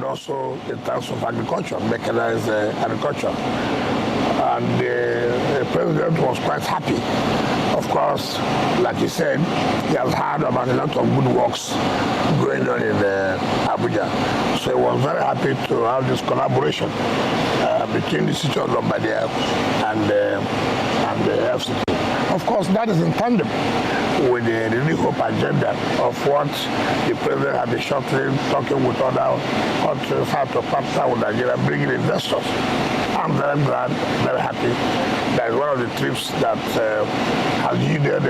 also in terms of agriculture, mechanized agriculture. And the president was quite happy. Of course, like he said, he has heard about a lot of good works going on in Abuja. So he was very happy to have this collaboration between the city of Lombardia and the FCT. Of course, that is in tandem with the New Hope agenda of what the president has been shortly talking with other countries how to partner with Nigeria, bringing investors. I'm very glad, very happy. That is one of the trips that has yielded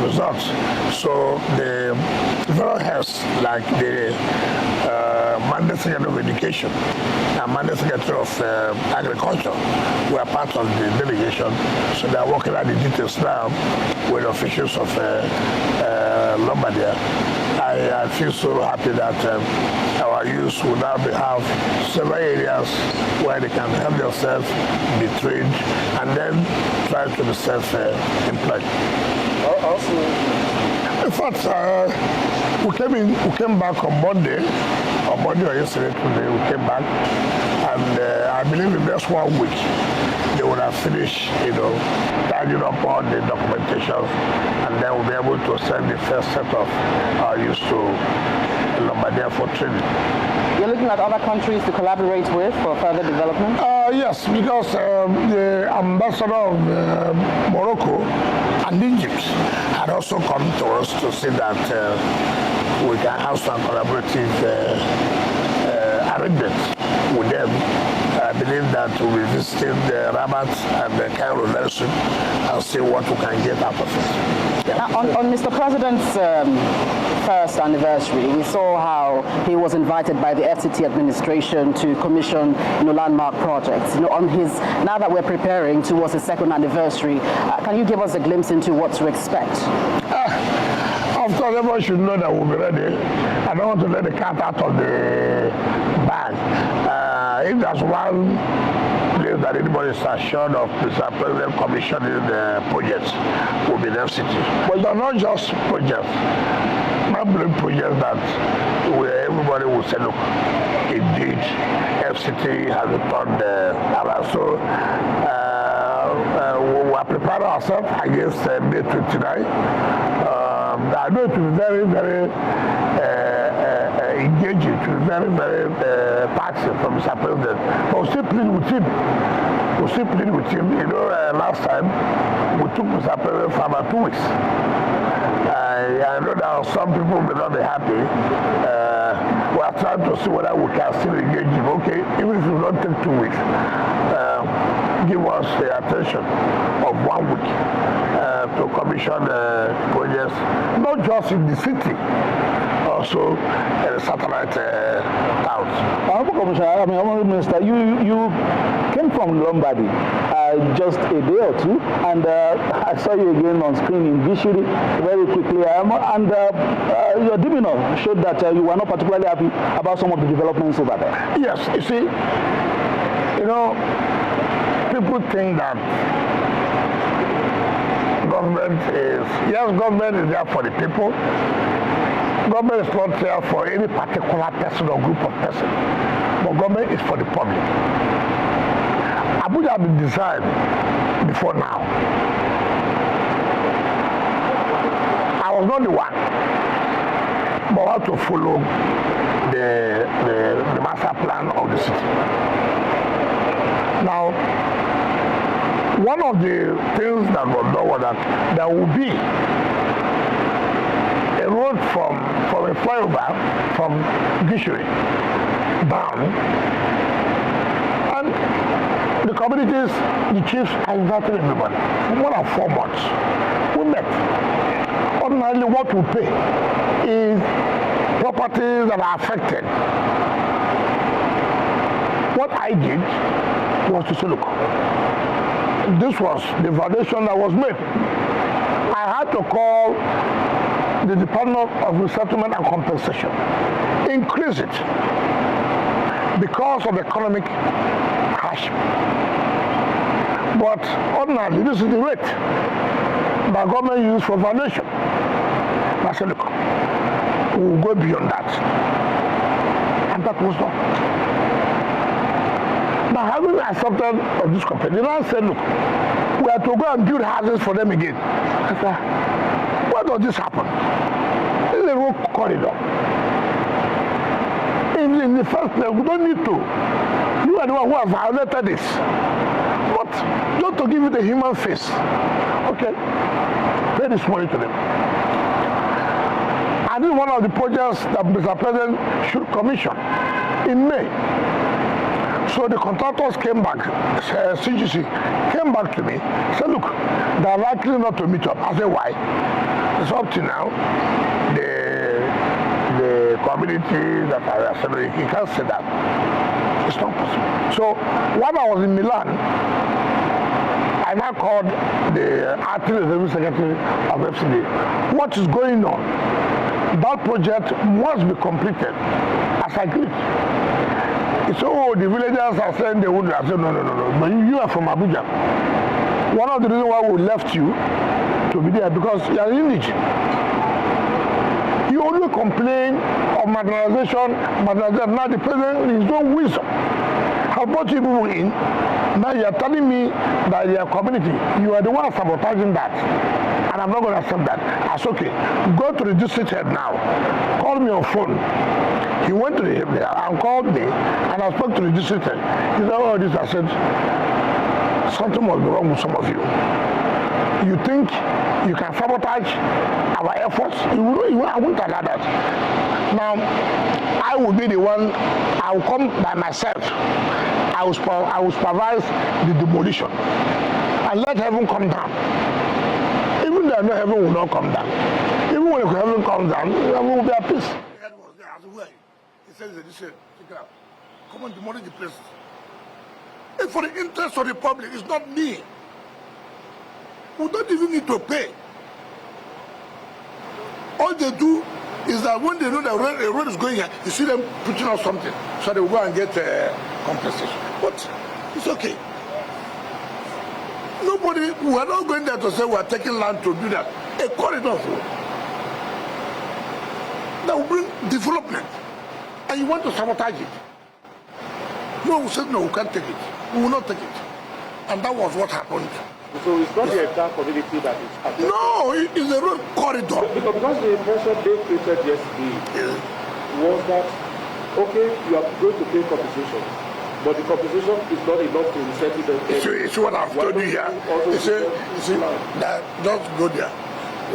results. So the federal heads, like the Mandate Secretary of Education and Mandate Secretary of Agriculture, were part of the delegation. So they are working out the details now with officials of Lombardia. I feel so happy that our youth will now have several areas where they can help themselves, be trained, and then try to be self-employed. In fact, we came back on Monday or yesterday, today, we came back, and I believe in just 1 week, they would have finished, tidying up all the documentation, and then we'll be able to send the first set of our youth to Lombardia for training. You're looking at other countries to collaborate with for further development? Yes, because the ambassador of Morocco and Egypt had also come to us to see that we can have some collaborative arrangements with them. I believe that we'll be visiting the Rabat and the Cairo very soon and see what we can get out of it. Yeah. On Mr. President's first anniversary, we saw how he was invited by the FCT administration to commission landmark projects. Now that we're preparing towards the second anniversary, can you give us a glimpse into what to expect? Of course, everyone should know that we'll be ready. I don't want to let the cat out of the bag. If there's one place that anybody is assured of Mr. President commissioning the projects, will be the FCT. But they're not just projects. Not projects that where everybody will say, look, indeed, FCT has returned the so we are preparing ourselves against May 29. I know it will be very, very engaging, it will be very, very taxing from Mr. President. But we'll still plead with him. We'll still plead with him. Last time we took Mr. President for about 2 weeks. I know that some people may not be happy. We are trying to see whether we can still engage him. Okay, even if it will not take 2 weeks, give us the attention of 1 week to commission projects, not just in the city, also in the satellite towns. Honorable Minister, you came from Lombardy just a day or two, and I saw you again on screen in Gishiri very quickly, and your demeanor showed that you were not particularly happy about some of the developments over there. Yes, you see, people think that government is there for the people. Government is not there for any particular person or group of persons, but government is for the public. Abuja has been designed before now. I was not the one, but I had to follow the master plan of the city. Now, one of the things that was done was that there will be a road from a flyover from Gishiri down, and the communities, the chiefs, I invited everybody. For more than 4 months, we met. Ordinarily, what we pay is properties that are affected. What I did was to say, look, this was the foundation that was made. I had to call the Department of Resettlement and Compensation, increase it because of economic hardship. But ordinarily, this is the rate that government used for foundation. I said, look, we will go beyond that. And that was done. Now, having accepted of this company, they now said, look, we have to go and build houses for them again. I said, why does this happen? This is a road corridor. In the first place, we don't need to. You are the one who have violated this. But just to give it a human face. Okay, pay this money to them. And this is one of the projects that Mr. President should commission in May. So the contractors came back, CGC came back to me, said, look, they are likely not to meet up. I said, why? It's up to now. The community that are assembling, you can't say that. It's not possible. So when I was in Milan, I now called the acting executive secretary of FCT. What is going on? That project must be completed as agreed. He said, oh, the villagers are saying they wouldn't. I said, no. But you are from Abuja. One of the reasons why we left you to be there because you are indigent. You only complain of marginalization. Now the president, in his own wisdom, has brought you people in. Now you are telling me that your community, you are the one sabotaging that. And I'm not going to accept that. That's okay. Go to the district head now. Call me on phone. He went to him there and called me, and I spoke to the district head. He said, oh, this, I said, something must be wrong with some of you. You think you can sabotage our efforts? I won't allow that. Now, I will be the one, I will come by myself. I will supervise the demolition. And let heaven come down. Even though I know heaven will not come down. Even when heaven comes down, heaven will be at peace. He says, come and demolish the place. And for the interest of the public, it's not me. We don't even need to pay. All they do is that when they know the road is going here, you see them putting out something. So they will go and get compensation. But it's okay. Nobody, we are not going there to say we are taking land to do that. A corridor of road that will bring development. And you want to sabotage it. No, we said no, we can't take it. We will not take it. And that was what happened. So it's not the entire community that is affected? No, it's a road corridor. Because the impression they created yesterday was that, okay, you are going to pay compensation, but the compensation is not enough to resettle the... You see what I've told you here? You see that just go there.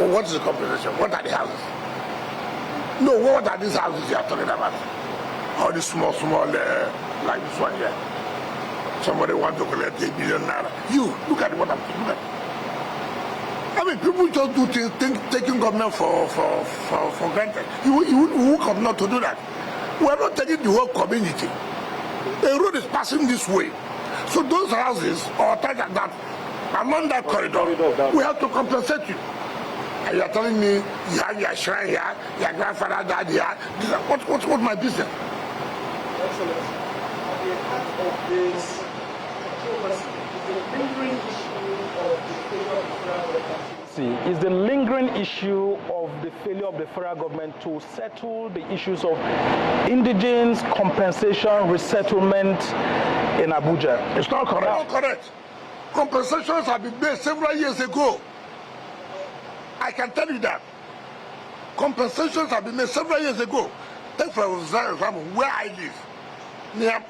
Well, what is the compensation? What are the houses? No, what are these houses you are talking about? All these small, like this one here. Somebody wants to collect 8 billion naira. You, look at what I'm doing. I mean, people just do things, taking government for granted. You come not to do that. We are not taking the whole community. The road is passing this way. So those houses or things like that, along that corridor, we have to compensate you. And you are telling me you have your shrine here, your grandfather died here. What's my business? Excellent. At the heart of this is the lingering issue of the failure of the federal government to settle the issues of indigents, compensation, resettlement in Abuja. It's not correct. Not correct. Compensations have been made several years ago. I can tell you that. Compensations have been made several years ago. Take for example, where I live, near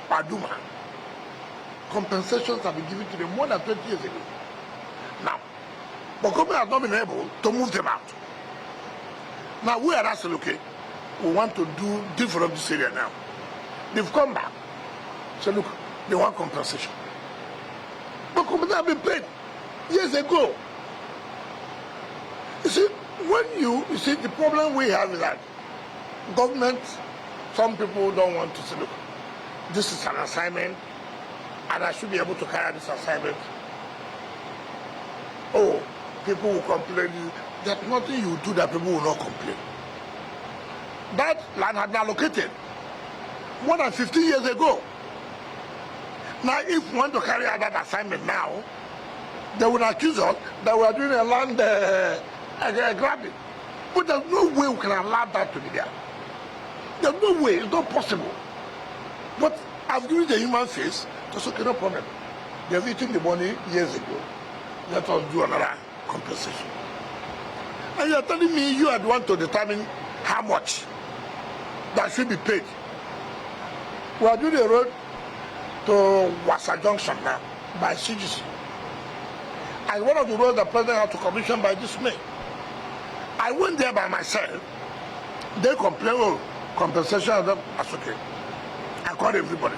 Paduma. Compensations have been given to them more than 20 years ago. Now, but government has not been able to move them out. Now we are asking, okay, we want to do develop this area now. They've come back. So look, they want compensation. But compensation have been paid years ago. You see, when you see the problem we have is that government, some people don't want to say, look, this is an assignment and I should be able to carry this assignment. Oh, people will complain. There's nothing you do that people will not complain. That land had been allocated more than 15 years ago. Now, if we want to carry out that assignment now, they will accuse us that we are doing a land grabbing. But there's no way we can allow that to be there. There's no way, it's not possible. But I've given the human face, that's okay, no problem. They've eaten the money years ago. Let us do another compensation. And you're telling me you are the one to determine how much that should be paid. We are doing a road to Wasa Junction now by CGC. And one of the roads the president had to commission by this May. I went there by myself. They complained, oh, compensation, that's okay. I called everybody.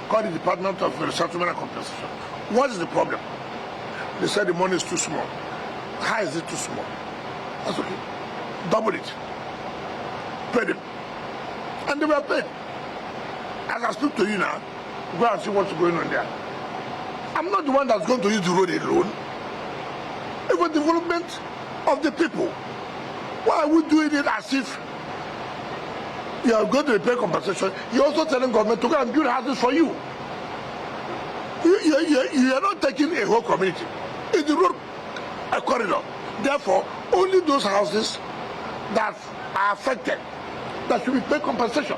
Called the Department of Resettlement and Compensation. What is the problem? They said the money is too small. How is it too small? That's okay. Double it. Pay them. And they were paid. As I speak to you now, go and see what's going on there. I'm not the one that's going to use the road alone. It's for development of the people. Why are we doing it as if you are going to pay compensation? You're also telling government to go and build houses for you. You are not taking a whole community. It's the road a corridor. Therefore, only those houses that are affected that should be paid compensation.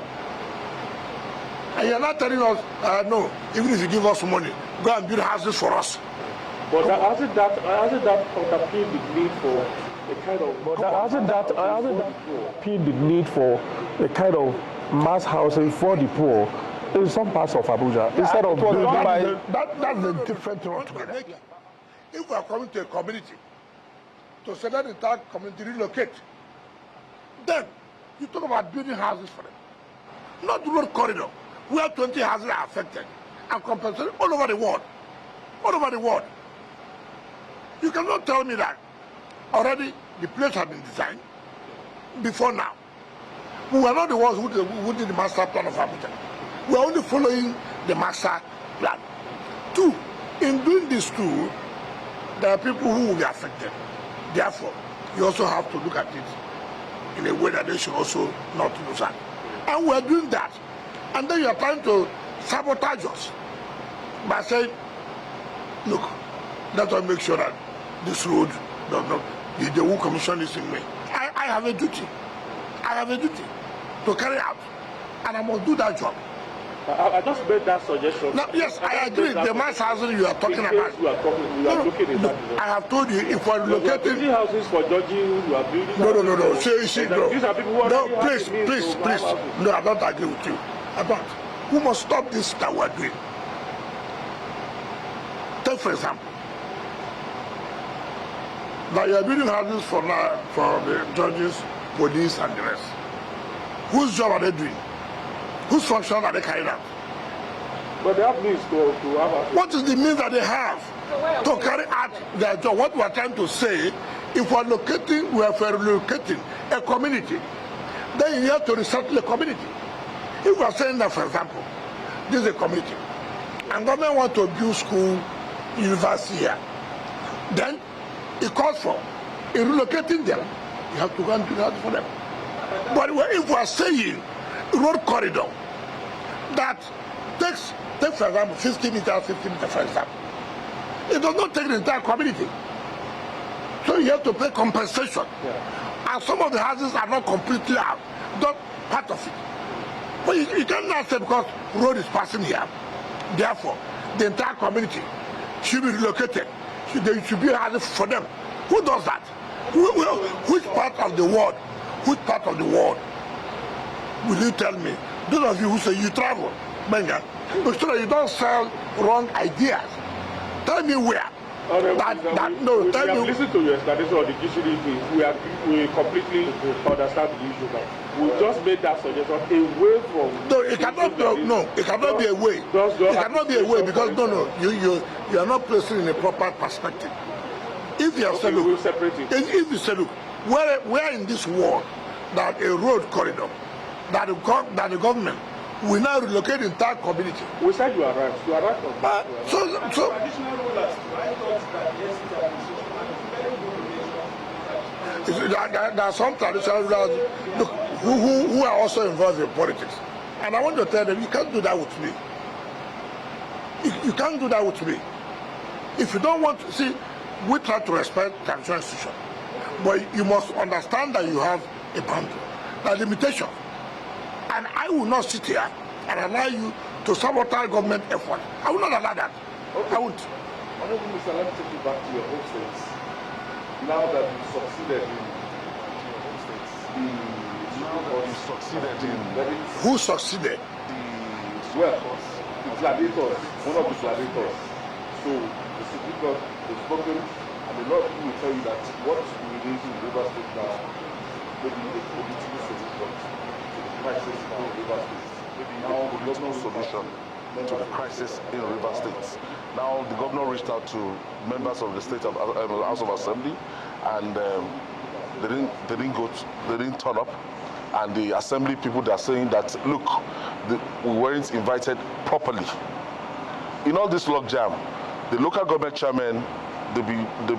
And you're not telling us, no, even if you give us money, go and build houses for us. But hasn't that underpinned the need for a kind of... But hasn't that underpinned the need for a kind of mass housing for the poor in some parts of Abuja? Yeah, instead of building by... That's a different thing altogether. If we are coming to a community, to say that the entire community relocate, then you talk about building houses for them. Not the road corridor, where 20 houses are affected and compensated all over the world. All over the world. You cannot tell me that already the place has been designed before now. We are not the ones who did the master plan of Abuja. We are only following the master plan. Two, in doing this too, there are people who will be affected. Therefore, you also have to look at it in a way that they should also not lose out. And we are doing that. And then you are trying to sabotage us by saying, look, let us make sure that this road does not, the who commission is in May. I have a duty. I have a duty to carry out. And I must do that job. I just made that suggestion. Now, yes, I agree. The mass housing you are talking about. We are looking at that. I have told you, if we're locating houses for judging, you are building. No. See, no. These are people who are no, please. No, I don't agree with you. I don't. We must stop this that we're doing. Take for example, that you are building houses for the judges, police, and the rest. Whose job are they doing? Whose function are they carrying out? But they have means to have. What is the means that they have to carry out their job? What we are trying to say, if we are relocating a community, then you have to resettle a community. If we are saying that, for example, this is a community, and government want to build school, university here, then it calls for in relocating them, you have to go and do that for them. But if we are saying road corridor that takes, for example, 50 meters, for example, it does not take the entire community. So you have to pay compensation. Yeah. And some of the houses are not completely out, not part of it. But you cannot say because road is passing here, therefore the entire community should be relocated. There should be houses for them. Who does that? Which part of the world? Which part of the world will you tell me? Those of you who say you travel, Benga, but so that you don't sell wrong ideas. Tell me where. Tell me. Listen to your explanation of the Gishiri thing. We completely understand the issue now. We just made that suggestion away from. No, it cannot be. No, it cannot be a way. It cannot be a way because you are not placing in a proper perspective. If you have said, look, if you say, look, where in this world that a road corridor that the government will now relocate the entire community. We said you are right. You are right on that. So additional rulers, I thought that there are some traditional rulers who are also involved in politics. And I want to tell them, you can't do that with me. You can't do that with me. If you don't want to, see, we try to respect traditional institutions. But you must understand that you have a boundary, a limitation. And I will not sit here and allow you to sabotage government effort. I will not allow that. Okay. I won't. Honorable Minister, let me take you back to your home states. Now that you succeeded in your home states, Who succeeded? Well, the gladiators, one of the gladiators. So the Supreme Court has spoken, and a lot of people will tell you that what we need in River State now, maybe a political solution to the crisis in River State. Maybe now the governor solution to the crisis in River State. Now the governor reached out to members of the state of House of Assembly, and they didn't turn up. And the assembly people, they are saying that, look, we weren't invited properly. In all this logjam, the local government chairman, they've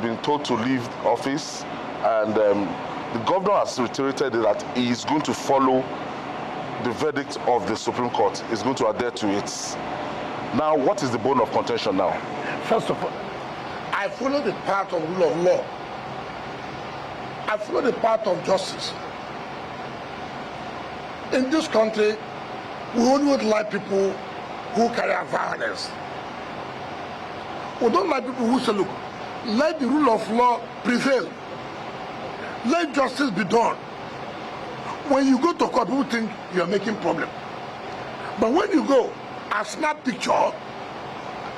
been told to leave office, and the governor has reiterated that he is going to follow the verdict of the Supreme Court. He's going to adhere to it. Now, what is the bone of contention now? First of all, I follow the path of rule of law. I follow the path of justice. In this country, we only would like people who carry out violence. We don't like people who say, look, let the rule of law prevail. Let justice be done. When you go to court, people think you're making problem. But when you go and snap picture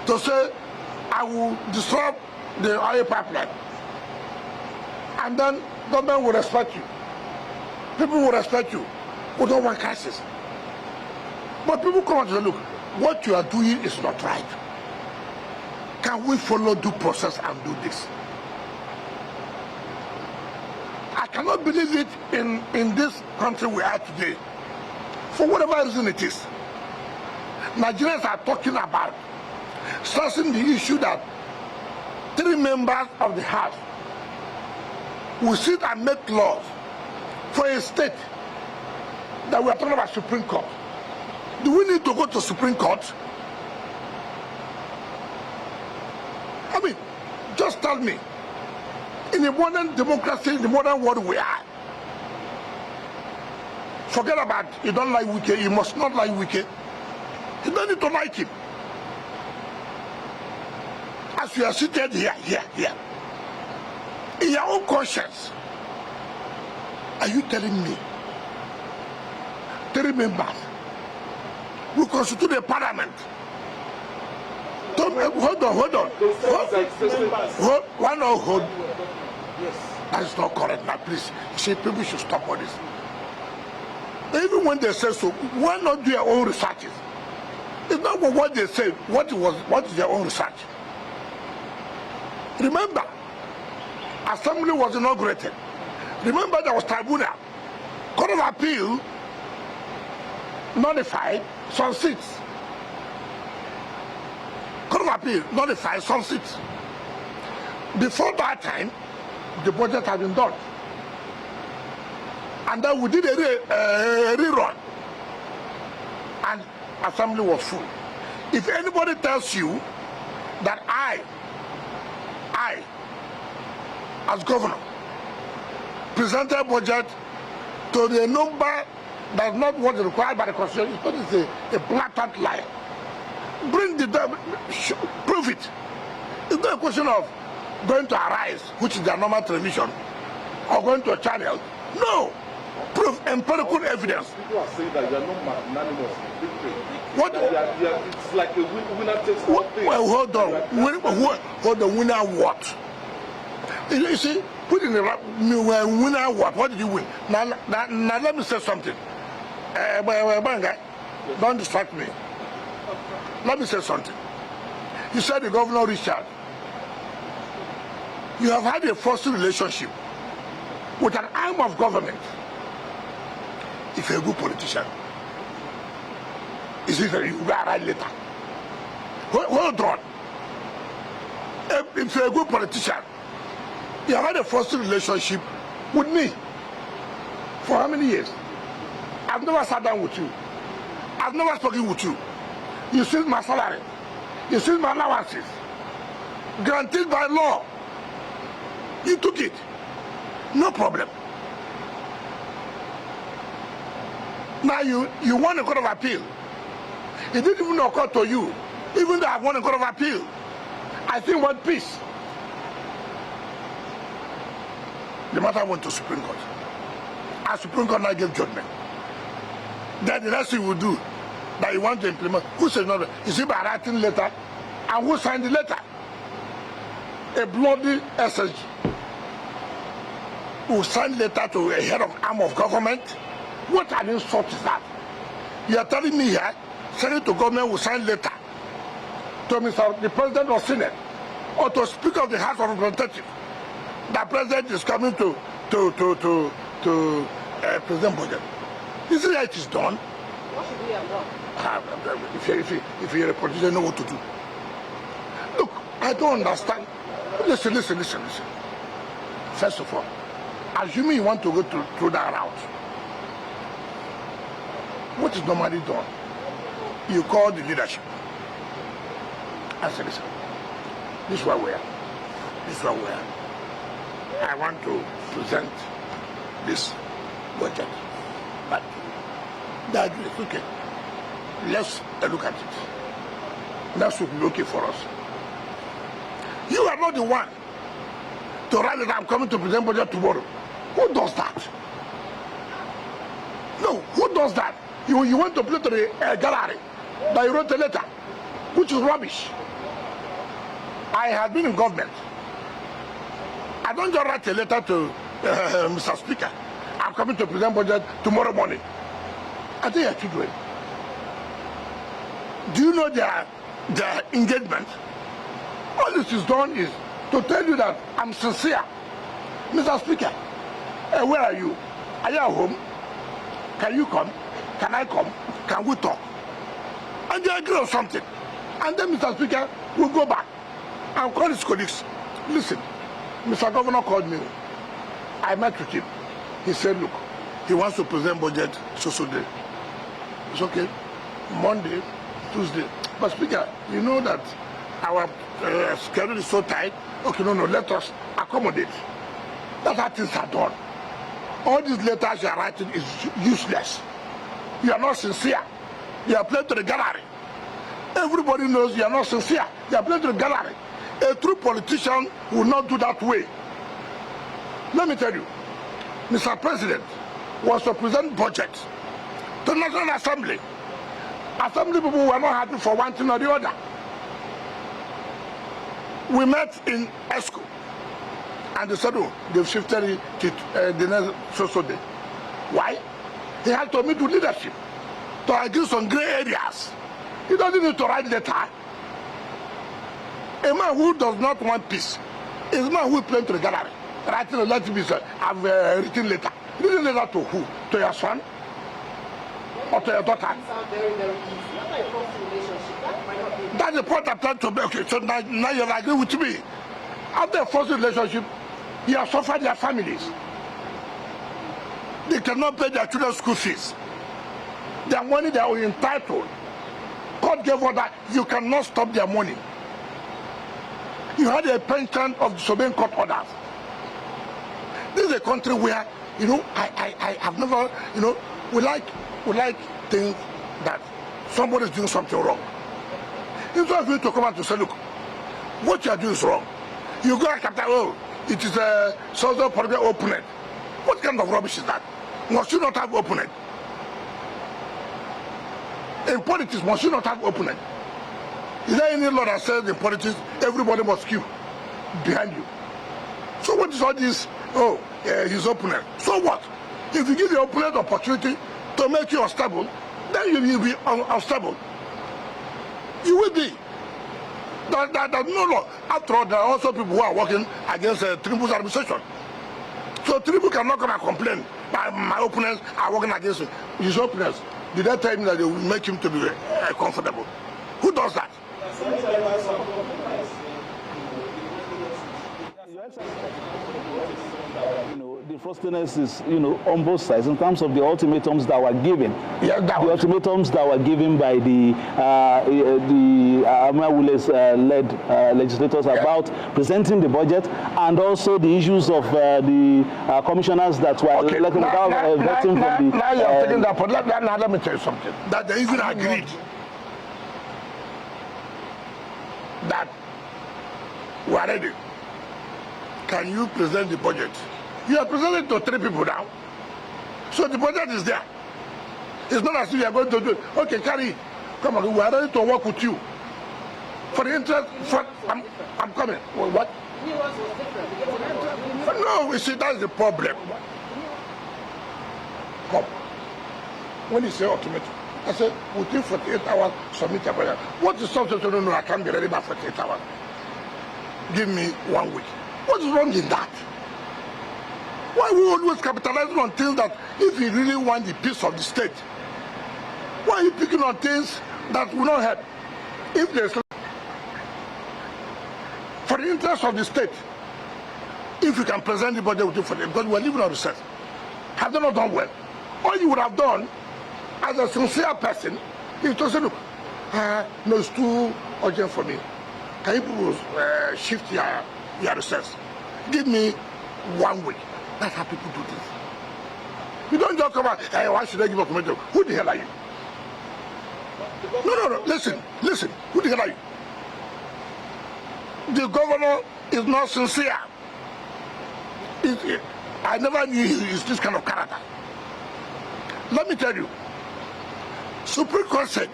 to say, I will disrupt the oil pipeline, and then government will respect you. People will respect you. We don't want crisis. But people come and say, look, what you are doing is not right. Can we follow due process and do this? I cannot believe it in this country we are today. For whatever reason it is. Nigerians are talking about stressing the issue that 3 members of the House will sit and make laws for a state that we are talking about Supreme Court. Do we need to go to Supreme Court? I mean, just tell me, in a modern democracy, in the modern world we are, forget about you don't like Wike, you must not like Wike. You don't need to like him. As you are seated here, in your own conscience, are you telling me 3 members will constitute a parliament? Hold on. Hold. Yes. That is not correct now, please. You see, people should stop all this. Even when they say so, why not do your own researches? It's not what they say, what is their own research. Remember, assembly was inaugurated. Remember there was tribunal. Court of Appeal nullified some seats. Court of Appeal nullified some seats. Before that time, the budget had been done. And then we did a rerun. And assembly was full. If anybody tells you that I, as governor, presented budget to the number that's not what is required by the Constitution, it's a blatant lie. Bring the prove it. It's not a question of going to Arise, which is their normal television, or going to a channel. No. Proof, empirical evidence. People are saying that you are not magnanimous in victory. What? It's like a winner takes all things. Well, hold on. Winner what? You see, put in the winner what? What did you win? Now let me say something. Don't distract me. Let me say something. You said the governor reached out. You have had a forced relationship with an arm of government. If you're a good politician, is it you will arrive later? Hold on. If you're a good politician, you have had a forced relationship with me for how many years? I've never sat down with you. I've never spoken with you. You see my salary. You see my allowances. Guaranteed by law. You took it. No problem. Now you won a court of appeal. It didn't even occur to you, even though I won a court of appeal. I think want peace. The matter went to Supreme Court. And Supreme Court now gave judgment. Then the next thing we do, that you want to implement, who says no? Is it by writing letter? And who signed the letter? A bloody SSG who signed letter to a head of arm of government. What an insult is that? You are telling me here, sending to government will sign letter to the President of Senate or to Speaker of the House of Representatives. The President is coming to present budget. This is how it is done. What should we have done? If you're a politician, you know what to do. Look, I don't understand. Listen. First of all, assuming you want to go through that route, what is normally done? You call the leadership. I say, listen, this is where we are. I want to present this budget. But that is okay. Let's look at it. That should be okay for us. You are not the one to write that I'm coming to present budget tomorrow. Who does that? No, who does that? You went to play to the gallery that you wrote a letter, which is rubbish. I have been in government. I don't just write a letter to Mr. Speaker. I'm coming to present budget tomorrow morning. I think your children. Do you know their engagement? All this is done is to tell you that I'm sincere. Mr. Speaker, where are you? Are you at home? Can you come? Can I come? Can we talk? And they agree on something. And then Mr. Speaker will go back and call his colleagues. Listen, Mr. Governor called me. I met with him. He said, look, he wants to present budget so day. It's okay. Monday, Tuesday. But Speaker, you know that our schedule is so tight. Okay, no, let us accommodate. That's how things are done. All these letters you are writing is useless. You are not sincere. You are playing to the gallery. Everybody knows you are not sincere. You are playing to the gallery. A true politician will not do that way. Let me tell you, Mr. President was to present budget to the National Assembly. Assembly people were not happy for one thing or the other. We met in ESCO and they said, oh, they've shifted it to the next social day. Why? He had to meet with leadership to agree some gray areas. He doesn't need to write letter. A man who does not want peace is a man who is playing to the gallery. Writing a letter, I've written letter. Written letter to who? To your son? Or to your daughter? Very, very easy. Not like a close relationship. That might not be. That's the point I'm trying to make. Okay, so now you agree with me. After a forced relationship, you have suffered their families. They cannot pay their children's school fees. Their money they are entitled. God gave order, you cannot stop their money. You had a pension of disobeying court orders. This is a country where, I have never, we like things that somebody is doing something wrong. Instead of you to come out to say, look, what you are doing is wrong. You go and capture, oh, it is a social political opponent. What kind of rubbish is that? Must you not have opponent? In politics, must you not have opponent? Is there any law that says in politics everybody must queue behind you? So what is all this? Oh, his opponent. So what? If you give the opponent opportunity to make you unstable, then you will be unstable. You will be. There's no law. After all, there are also people who are working against Tinubu's administration. So Tinubu cannot come and complain that my opponents are working against his opponents. Did they tell him that they will make him to be comfortable? Who does that? The frostiness is, on both sides in terms of the ultimatums that were given. Yeah, the ultimatums that were given by the led legislators about presenting the budget, and also the issues of the commissioners that were elected without vetting from the. Now you're taking that point. Let me tell you something. That they even agreed that we are ready. Can you present the budget? You are presenting to 3 people now. So the budget is there. It's not as if you are going to do it. Okay, carry it. Come on, we are ready to work with you. For the interest, I'm coming. Well, what? No, you see, that's the problem. Come. When you say ultimatum, I said, within 48 hours, submit your budget. What is something to know? I can't be ready by 48 hours. Give me 1 week. What is wrong in that? Why we always capitalizing on things that if we really want the peace of the state, why are you picking on things that will not help? If there's for the interest of the state, if you can present the budget with you for them, because we're living on recess, have they not done well? All you would have done as a sincere person is to say, look, no, it's too urgent for me. Can you people shift your recess? Give me 1 week. That's how people do this. You don't just come out, hey, why should I give up tomato? Who the hell are you? No. Listen. Who the hell are you? The governor is not sincere. I never knew he's this kind of character. Let me tell you, Supreme Court said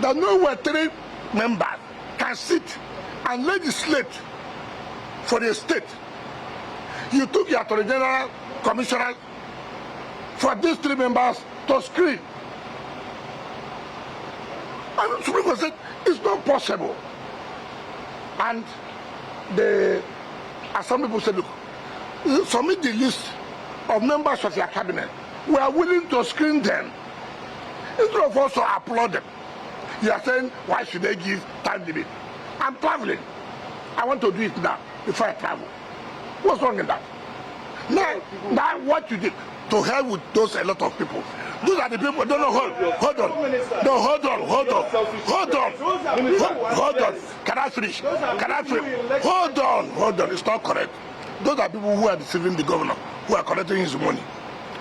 that nowhere 3 members can sit and legislate for the state. You took your Attorney General, Commissioner, for these 3 members to screen. And the Supreme Court said it's not possible. And as some people said, look, submit the list of members of your cabinet. We are willing to screen them. Instead of also applaud them. You are saying, why should they give time limit? I'm traveling. I want to do it now before I travel. What's wrong in that? Now what you did to hell with those a lot of people. Those are the people. No, hold on. No, hold on. Can I finish? Hold on. It's not correct. Those are people who are deceiving the governor, who are collecting his money.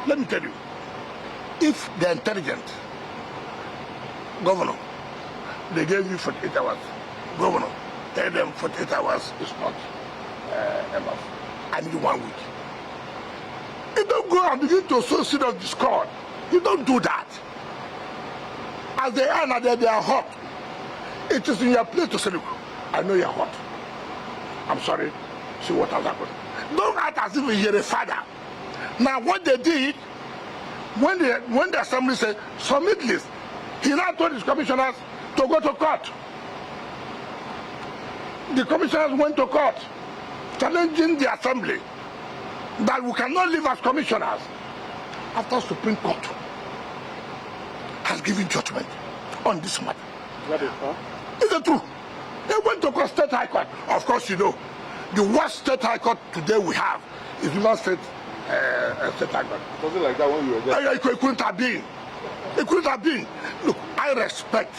Let me tell you, if they're intelligent, governor, they gave you 48 hours. Governor, tell them 48 hours is not enough. I need 1 week. You don't go and begin to sow seed of discord. You don't do that. As they are now, they are hot. It is in your place to say, look, I know you're hot. I'm sorry. See what has happened. Don't act as if you're a father. Now what they did, when the assembly said, submit list, he now told his commissioners to go to court. The commissioners went to court, challenging the assembly that we cannot live as commissioners after Supreme Court has given judgment on this matter. Is it true? They went to court, State High Court. Of course, you know, the worst State High Court today we have is River State State High Court. Something like that when you were there. It couldn't have been. It couldn't have been. Look, I respect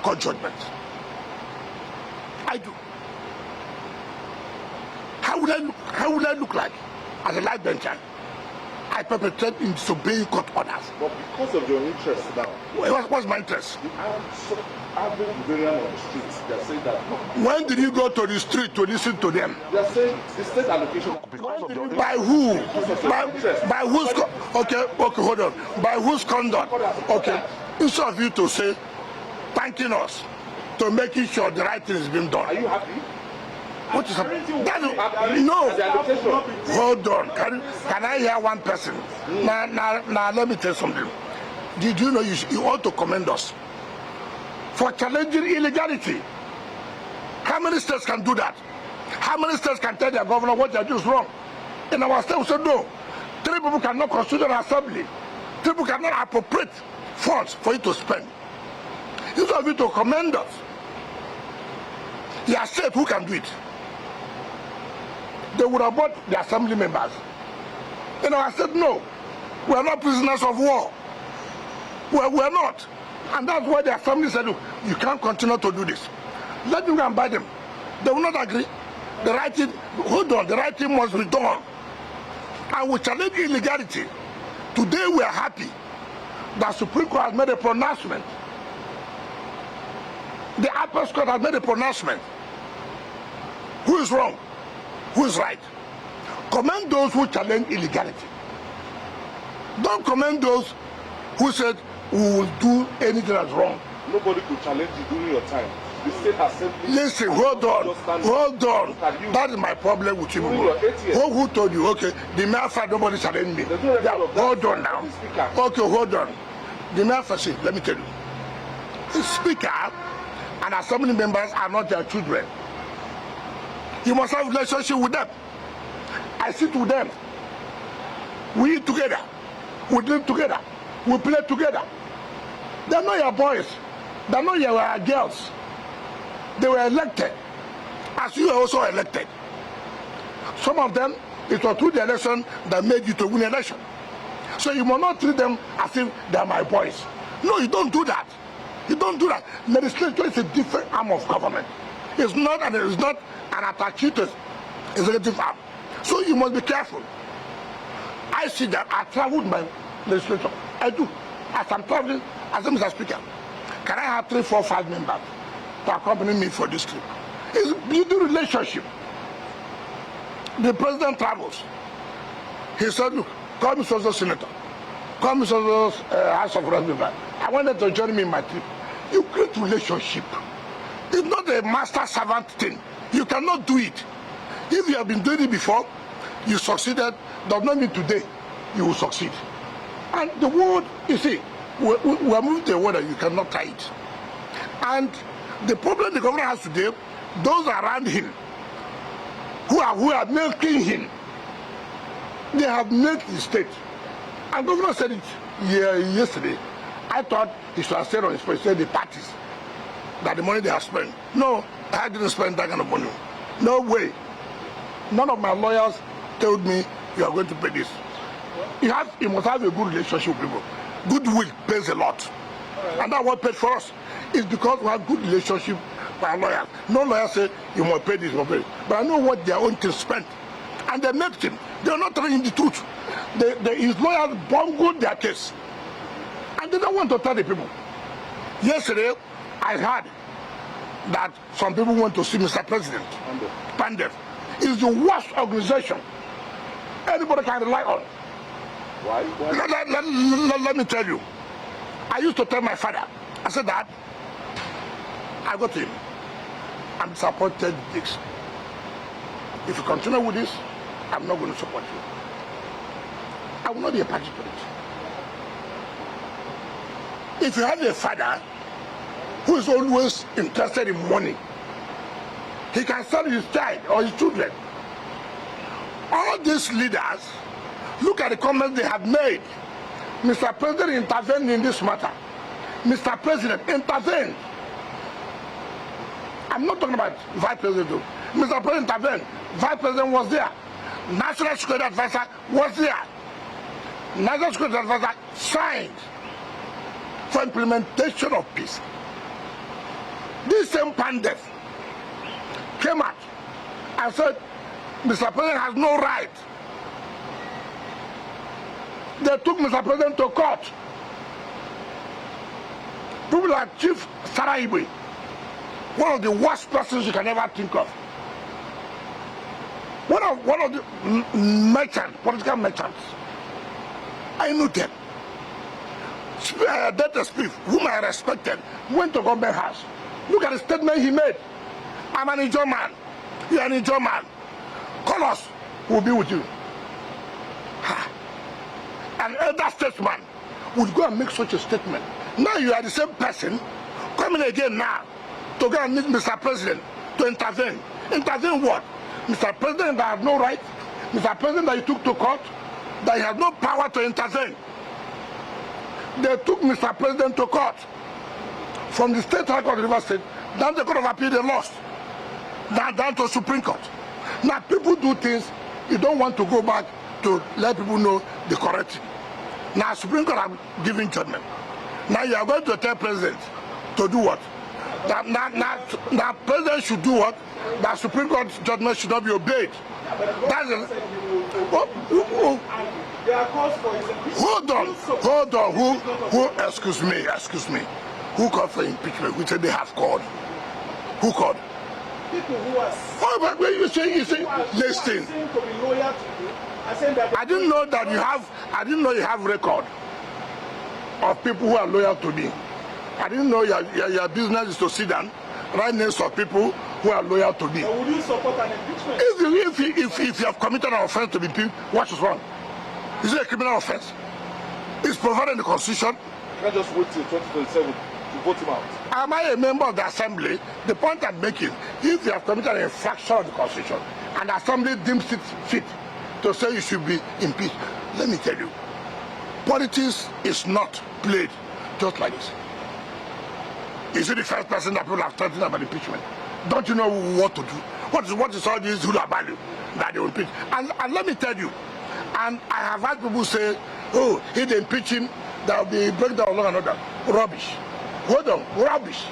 court judgment. I do. How would I look like as a life bencher? I perpetrate in disobeying court orders. But because of your interest now. What's my interest? I've been on the streets. They're saying that. When did you go to the street to listen to them? They're saying the state allocation. By who? By whose? Okay, hold on. By whose conduct? Okay, instead of you to say, thanking us to making sure the right thing is being done. Are you happy? What is happening? No. Hold on. Can I hear one person? Now, let me tell you something. Did you know you ought to commend us for challenging illegality? How many states can do that? How many states can tell their governor what they are doing is wrong? In our state, we said no. 3 people cannot constitute an assembly. 3 people cannot appropriate funds for you to spend. Instead of you to commend us, your state, who can do it? They would have bought the assembly members You know, I said, no, we are not prisoners of war. We are not. And that's why the assembly said, look, you can't continue to do this. Let me go and buy them. They will not agree. The right thing, hold on, the right thing must be done. And we challenge illegality. Today we are happy that Supreme Court has made a pronouncement. The upper court has made a pronouncement. Who is wrong? Who is right? Commend those who challenge illegality. Don't commend those who said we will do anything that's wrong. Nobody could challenge you during your time. The state has simply... Listen, hold on. That is my problem with you. Who told you? Okay, the mayor said nobody challenged me. Hold on now. Okay, hold on. The mayor said, let me tell you. The speaker and assembly members are not their children. You must have a relationship with them. I sit with them. We eat together. We live together. We play together. They're not your boys. They're not your girls. They were elected, as you were also elected. Some of them, it was through the election that made you to win the election. So you must not treat them as if they're my boys. No, you don't do that. You don't do that. Legislature is a different arm of government. It's not an attached to executive arm. So you must be careful. I see that I traveled my legislature. I do. As I'm traveling, as a Mr. Speaker, can I have 3, 4, 5 members to accompany me for this trip? It's a beautiful relationship. The president travels. He said, look, call me social senator. Call me social House of Representatives. I wanted to join me in my trip. You create relationship. It's not a master-servant thing. You cannot do it. If you have been doing it before, you succeeded, does not mean today you will succeed. And the world, you see, we are moving to a world that you cannot tie it. And the problem the governor has today, those around him who are milking him, they have milked the state. And the governor said it yesterday. I thought he should have said on his face, the parties, that the money they have spent. No, I didn't spend that kind of money. No way. None of my lawyers told me you are going to pay this. You must have a good relationship with people. Goodwill pays a lot. And that's what paid for us. It's because we have good relationship with our lawyers. No lawyer say you must pay this, you must pay this. But I know what their own team spent. And they make him. They are not telling him the truth. His lawyers bungled their case. And they don't want to tell the people. Yesterday, I heard that some people went to see Mr. President. Pandef. It's the worst organization anybody can rely on. Why? Let me tell you. I used to tell my father, I said, Dad, I got him. I'm disappointed with this. If you continue with this, I'm not going to support you. I will not be a party to it. If you have a father who is always interested in money, he can sell his child or his children. All these leaders, look at the comments they have made. Mr. President intervened in this matter. Mr. President intervened. I'm not talking about Vice President though. Mr. President intervened. Vice President was there. National Security Advisor was there. National Security Advisor signed for implementation of peace. This same Pandef came out and said, Mr. President has no right. They took Mr. President to court. People like Chief Saraibe, one of the worst persons you can ever think of. One of the merchants, political merchants. I knew them. Data Smith, whom I respected, went to government house. Look at the statement he made. I'm an Ijaw man. You're an Ijaw man. Call us. We'll be with you. An elder statesman would go and make such a statement. Now you are the same person coming again now to go and meet Mr. President to intervene. Intervene what? Mr. President that has no right? Mr. President that you took to court? That he has no power to intervene? They took Mr. President to court. From the State High Court of River State, down the Court of Appeal, they lost. Down to Supreme Court. Now people do things, you don't want to go back to let people know the correct thing. Now, Supreme Court have given judgment. Now you are going to tell President to do what? Now President should do what? That Supreme Court judgment should not be obeyed. That's a, There are calls for his impeachment. hold on. Who? Excuse me. Who called for impeachment? Who said they have called? Who called? People who are Oh, but when you say listen. to be loyal to you, are saying that I didn't know that you have. I didn't know you have record of people who are loyal to me. I didn't know your business is to sit down, write names of people who are loyal to me. But would you support an impeachment? If you have committed an offense to be impeached, what is wrong? Is it a criminal offense? It's provided in the Constitution. You can't just wait till 2027 to vote him out. Am I a member of the Assembly? The point I'm making, if you have committed an infraction of the Constitution and the Assembly deems it fit to say you should be impeached, let me tell you, politics is not played just like this. Is it the first person that people have threatened about impeachment? Don't you know what to do? What is all this hula value that they will impeach? And let me tell you, and I have had people say, oh, if they impeach him, there will be breakdown of law and order. Rubbish. Hold on, rubbish.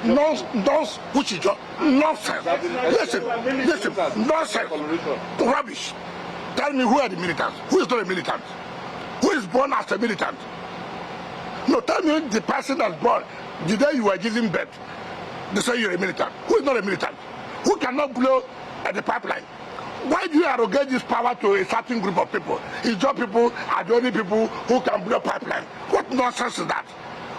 Nonsense. Which is just nonsense. Listen, nonsense. Rubbish. Tell me who are the militants? Who is not a militant? Who is born as a militant? No, tell me the person that's born. The day you were giving birth, they say you're a militant. Who is not a militant? Who cannot blow at the pipeline? Why do you arrogate this power to a certain group of people? It's just people are the only people who can blow pipeline. What nonsense is that?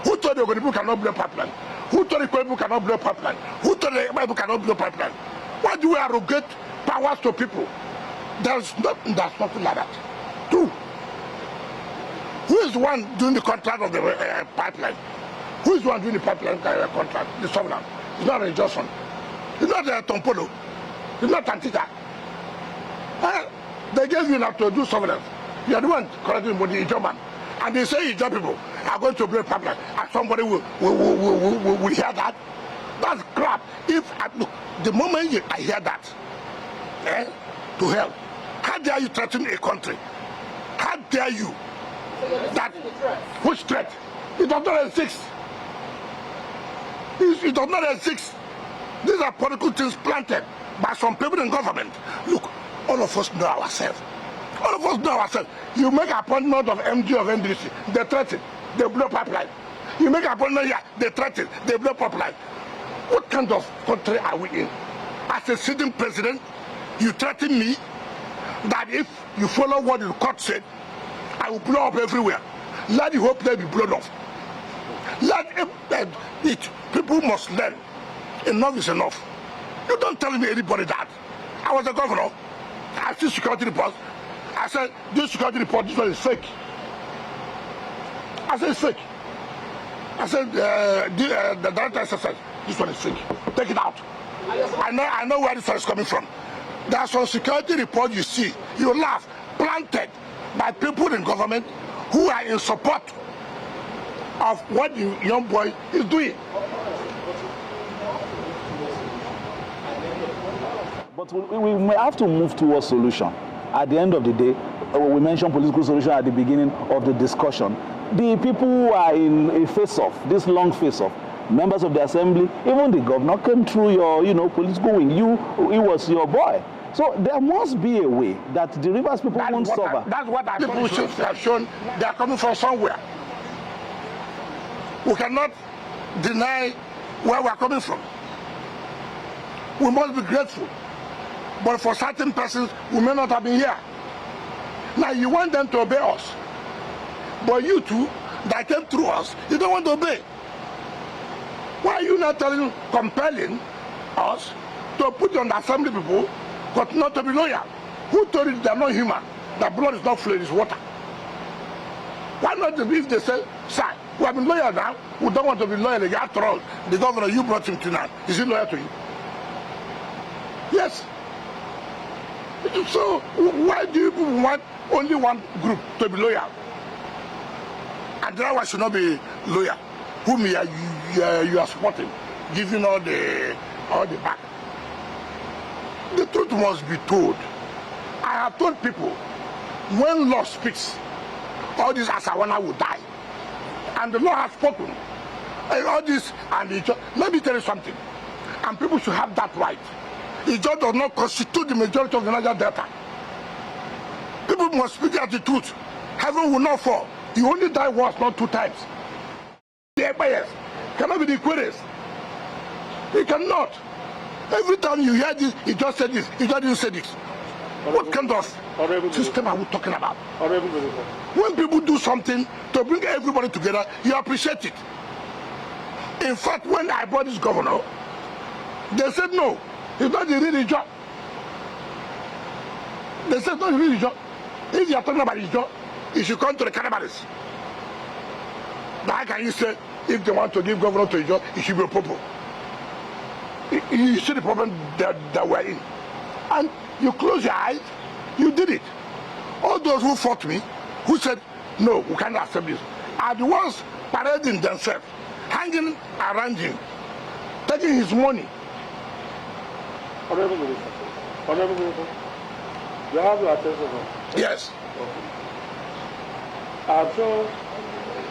Who told the people cannot blow pipeline? Who told the people cannot blow pipeline? Who told the people cannot blow pipeline? Why do we arrogate powers to people? There's nothing like that. Two. Who is the one doing the contract of the pipeline? Who is the one doing the pipeline contract? The sovereign. It's not a Johnson. It's not a Tompolo. It's not Antica. They gave you now to do sovereign. You are the one correcting the German. And they say Ijaw people are going to build pipeline. And somebody will hear that. That's crap. Look, the moment I hear that, to hell. How dare you threaten a country? How dare you? That which threat? It does not exist. It does not exist. These are political things planted by some people in government. Look, all of us know ourselves. All of us know ourselves. You make an appointment of MD of NDC, they threaten, they blow pipeline. You make an appointment here, they threaten, they blow pipeline. What kind of country are we in? As a sitting president, you threaten me that if you follow what the court said, I will blow up everywhere. Let the whole place be blown off. People must learn. Enough is enough. You don't tell me anybody that. I was a governor. I see security reports. I said, this security report, this one is fake. I said, it's fake. I said, the director said, this one is fake. Take it out. I know where this one is coming from. There's some security report you see, you laugh, planted by people in government who are in support of what the young boy is doing. But we may have to move towards solution. At the end of the day, we mentioned political solution at the beginning of the discussion. The people who are in a face-off, this long face-off, members of the assembly, even the governor came through your, political wing. He was your boy. So there must be a way that the Rivers people won't suffer. That's what our people should have shown. They are coming from somewhere. We cannot deny where we are coming from. We must be grateful. But for certain persons, we may not have been here. Now you want them to obey us. But you two that came through us, you don't want to obey. Why are you not compelling us to put on the assembly people, but not to be loyal? Who told you they are not human? That blood is not flowing, it's water. Why not if they say, sir, we have been loyal now, we don't want to be loyal again. After all, the governor you brought him to now, is he loyal to you? Yes. So why do you want only one group to be loyal? And the other one should not be loyal. Whom you are supporting, giving all the back. The truth must be told. I have told people when law speaks, all this Asawana will die. And the law has spoken. And all this, and let me tell you something. And people should have that right. It just does not constitute the majority of the Niger Delta. People must speak the truth. Heaven will not fall. You only die once, not 2 times. The empires cannot be the greatest. He cannot. Every time you hear this, he just said this, he just didn't say this. What kind of system are we talking about? When people do something to bring everybody together, you appreciate it. In fact, when I brought this governor, they said no, he's not the real job. They said not the real job. If you are talking about his job, he should come to the cannabis. Now how can you say if they want to give governor to his job, it should be a popo? You see the problem that we're in. And you close your eyes, you did it. All those who fought me, who said, no, we cannot accept this, are the ones parading themselves, hanging around him, taking his money. Honorable Minister, you have your attention on? Yes. Okay. I'm sure,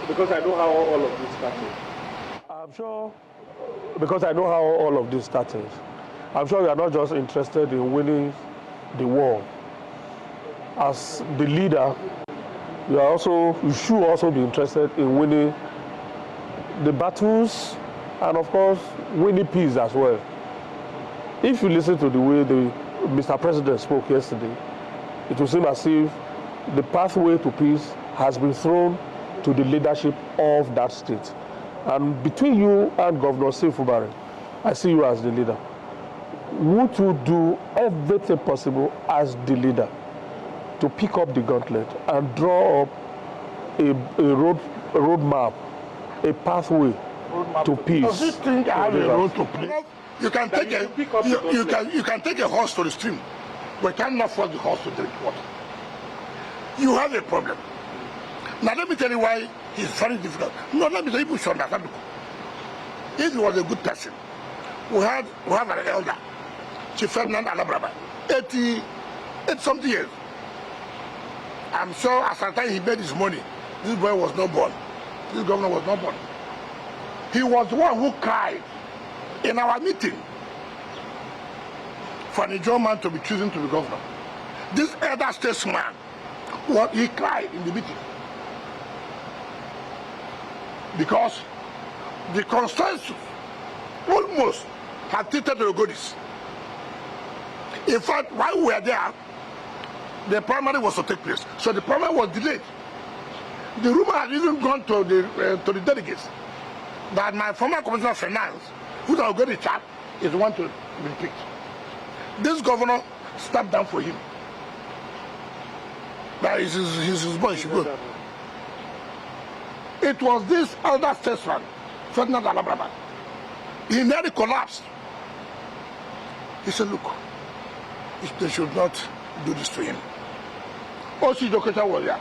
because I know how all of this started. I'm sure, because I know how all of this started. I'm sure you are not just interested in winning the war. As the leader, you should also be interested in winning the battles and, of course, winning peace as well. If you listen to the way Mr. President spoke yesterday, it will seem as if the pathway to peace has been thrown to the leadership of that state. And between you and Governor Sefubare, I see you as the leader. Would you do everything possible as the leader to pick up the gauntlet and draw up a roadmap, a pathway to peace? Does this thing have a role to play? You can take you can take a horse to the stream, but you cannot force the horse to drink water. You have a problem. Now let me tell you why it's very difficult. No, let me tell you, people should understand. If he was a good person, we have an elder, Chief Ferdinand Alabraba, 80 something years. I'm sure at the time he made his money, this boy was not born. This governor was not born. He was the one who cried in our meeting for an Nigerian man to be chosen to be governor. This elder statesman, he cried in the meeting. Because the consensus almost had treated the Ogodis. In fact, while we were there, the primary was to take place. So the primary was delayed. The rumor had even gone to the delegates that my former Commissioner of Finance, who's our Ogodi chap, is the one to be picked. This governor stepped down for him. That is his boy, should go. It was this elder statesman, Ferdinand Alabraba. He nearly collapsed. He said, look, they should not do this to him. O.C. Doketa was there.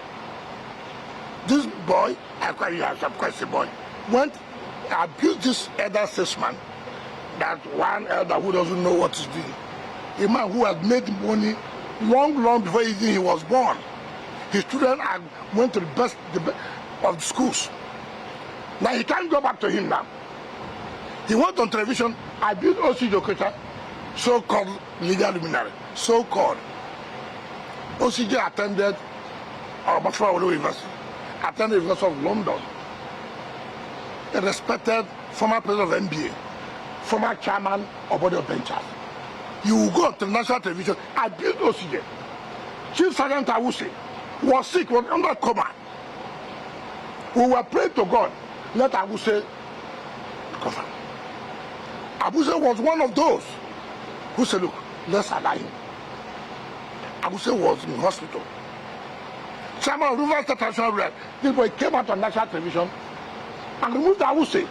This boy, of course the boy, went and abused this elder statesman, that one elder who doesn't know what he's doing. A man who had made money long before even he was born. His children went to the best of the schools. Now he can't go back to him now. He went on television, abused O.C. Doketa, so-called legal luminary, so-called. OCJ attended Oxford University, attended the University of London, a respected former president of NBA, former chairman of Board of Ventures. You will go to national television, abuse OCJ. Chief Sergeant Awuse was sick, was under coma. We were praying to God, let Awuse recover. Awuse was one of those who said, look, let's allow him. Awuse was in hospital. Chairman of River State National Rep, this boy came out on national television and removed Awuse.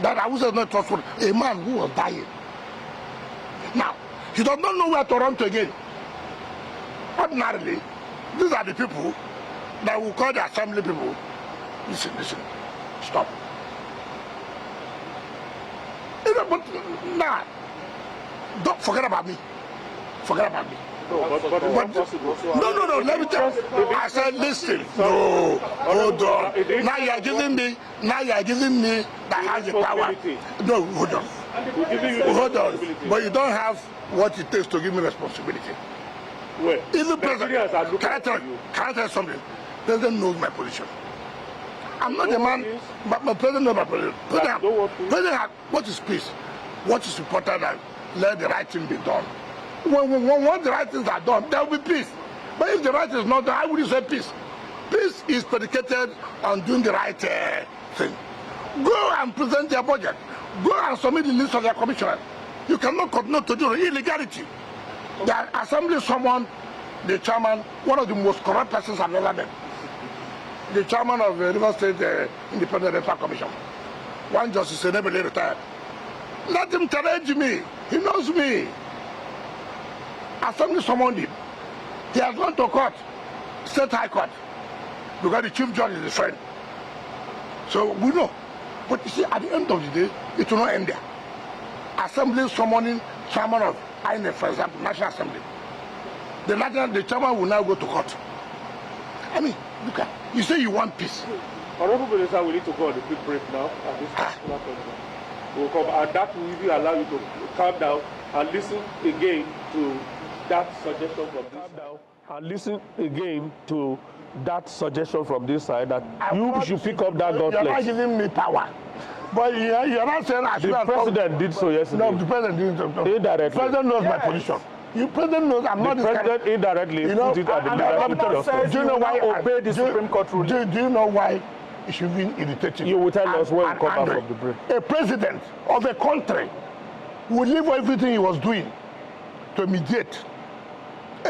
That Awuse is not trustworthy. A man who was dying. Now, he does not know where to run to again. Ordinarily, these are the people that will call the assembly people. Listen, stop. But nah, don't forget about me. Forget about me. No. Let me tell you. I said, listen. No, hold on. Now you are giving me that has the power. No, hold on. Hold on. But you don't have what it takes to give me responsibility. Well, even president, can I tell you something? President knows my position. I'm not the man, but my president knows my position. President, what is peace? What is important that let the right thing be done? When the right things are done, there will be peace. But if the right is not done, how would you say peace? Peace is predicated on doing the right thing. Go and present your budget. Go and submit the list of your commissioners. You cannot continue to do illegality. The assembly summoned the chairman, one of the most corrupt persons I've ever met. The chairman of the River State Independent Electoral Commission. One justice, Enabele, retired. Let him challenge me. He knows me. Assembly summoned him. He has gone to court, State High Court, because the chief judge is his friend. So we know. But you see, at the end of the day, it will not end there. Assembly summoning chairman of INEC, for example, National Assembly. The chairman will now go to court. I mean, look at, you say you want peace. Honorable Minister, we need to go on a quick break now at this particular point. We'll come, and that will even allow you to calm down and listen again to that suggestion from this side. And listen again to that suggestion from this side that you should pick up that gauntlet. You're not giving me power. But you're not saying I should. The president did so yesterday. No, the president didn't. Indirectly. The president knows my position. The president knows I'm not the this president kind. indirectly Put it at the leadership. Do you know why obey the Supreme Court ruling? Do you know why it should be irritating? You will tell us when we come back from the break. A president of a country would leave everything he was doing to mediate.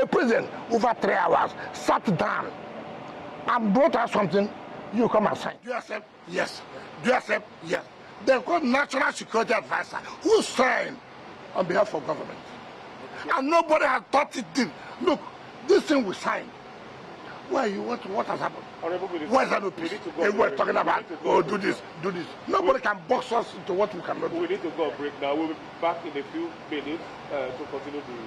A president over 3 hours sat down and brought out something. You come and sign. Do you accept? Yes. Do you accept? Yes. They called National Security Advisor who signed on behalf of government. And nobody has thought it did. Look, this thing we signed. Why you what has happened? Why is that no peace? Everyone's talking about, oh, do this. Nobody can box us into what we cannot do. We need to go break now. We'll be back in a few minutes to continue the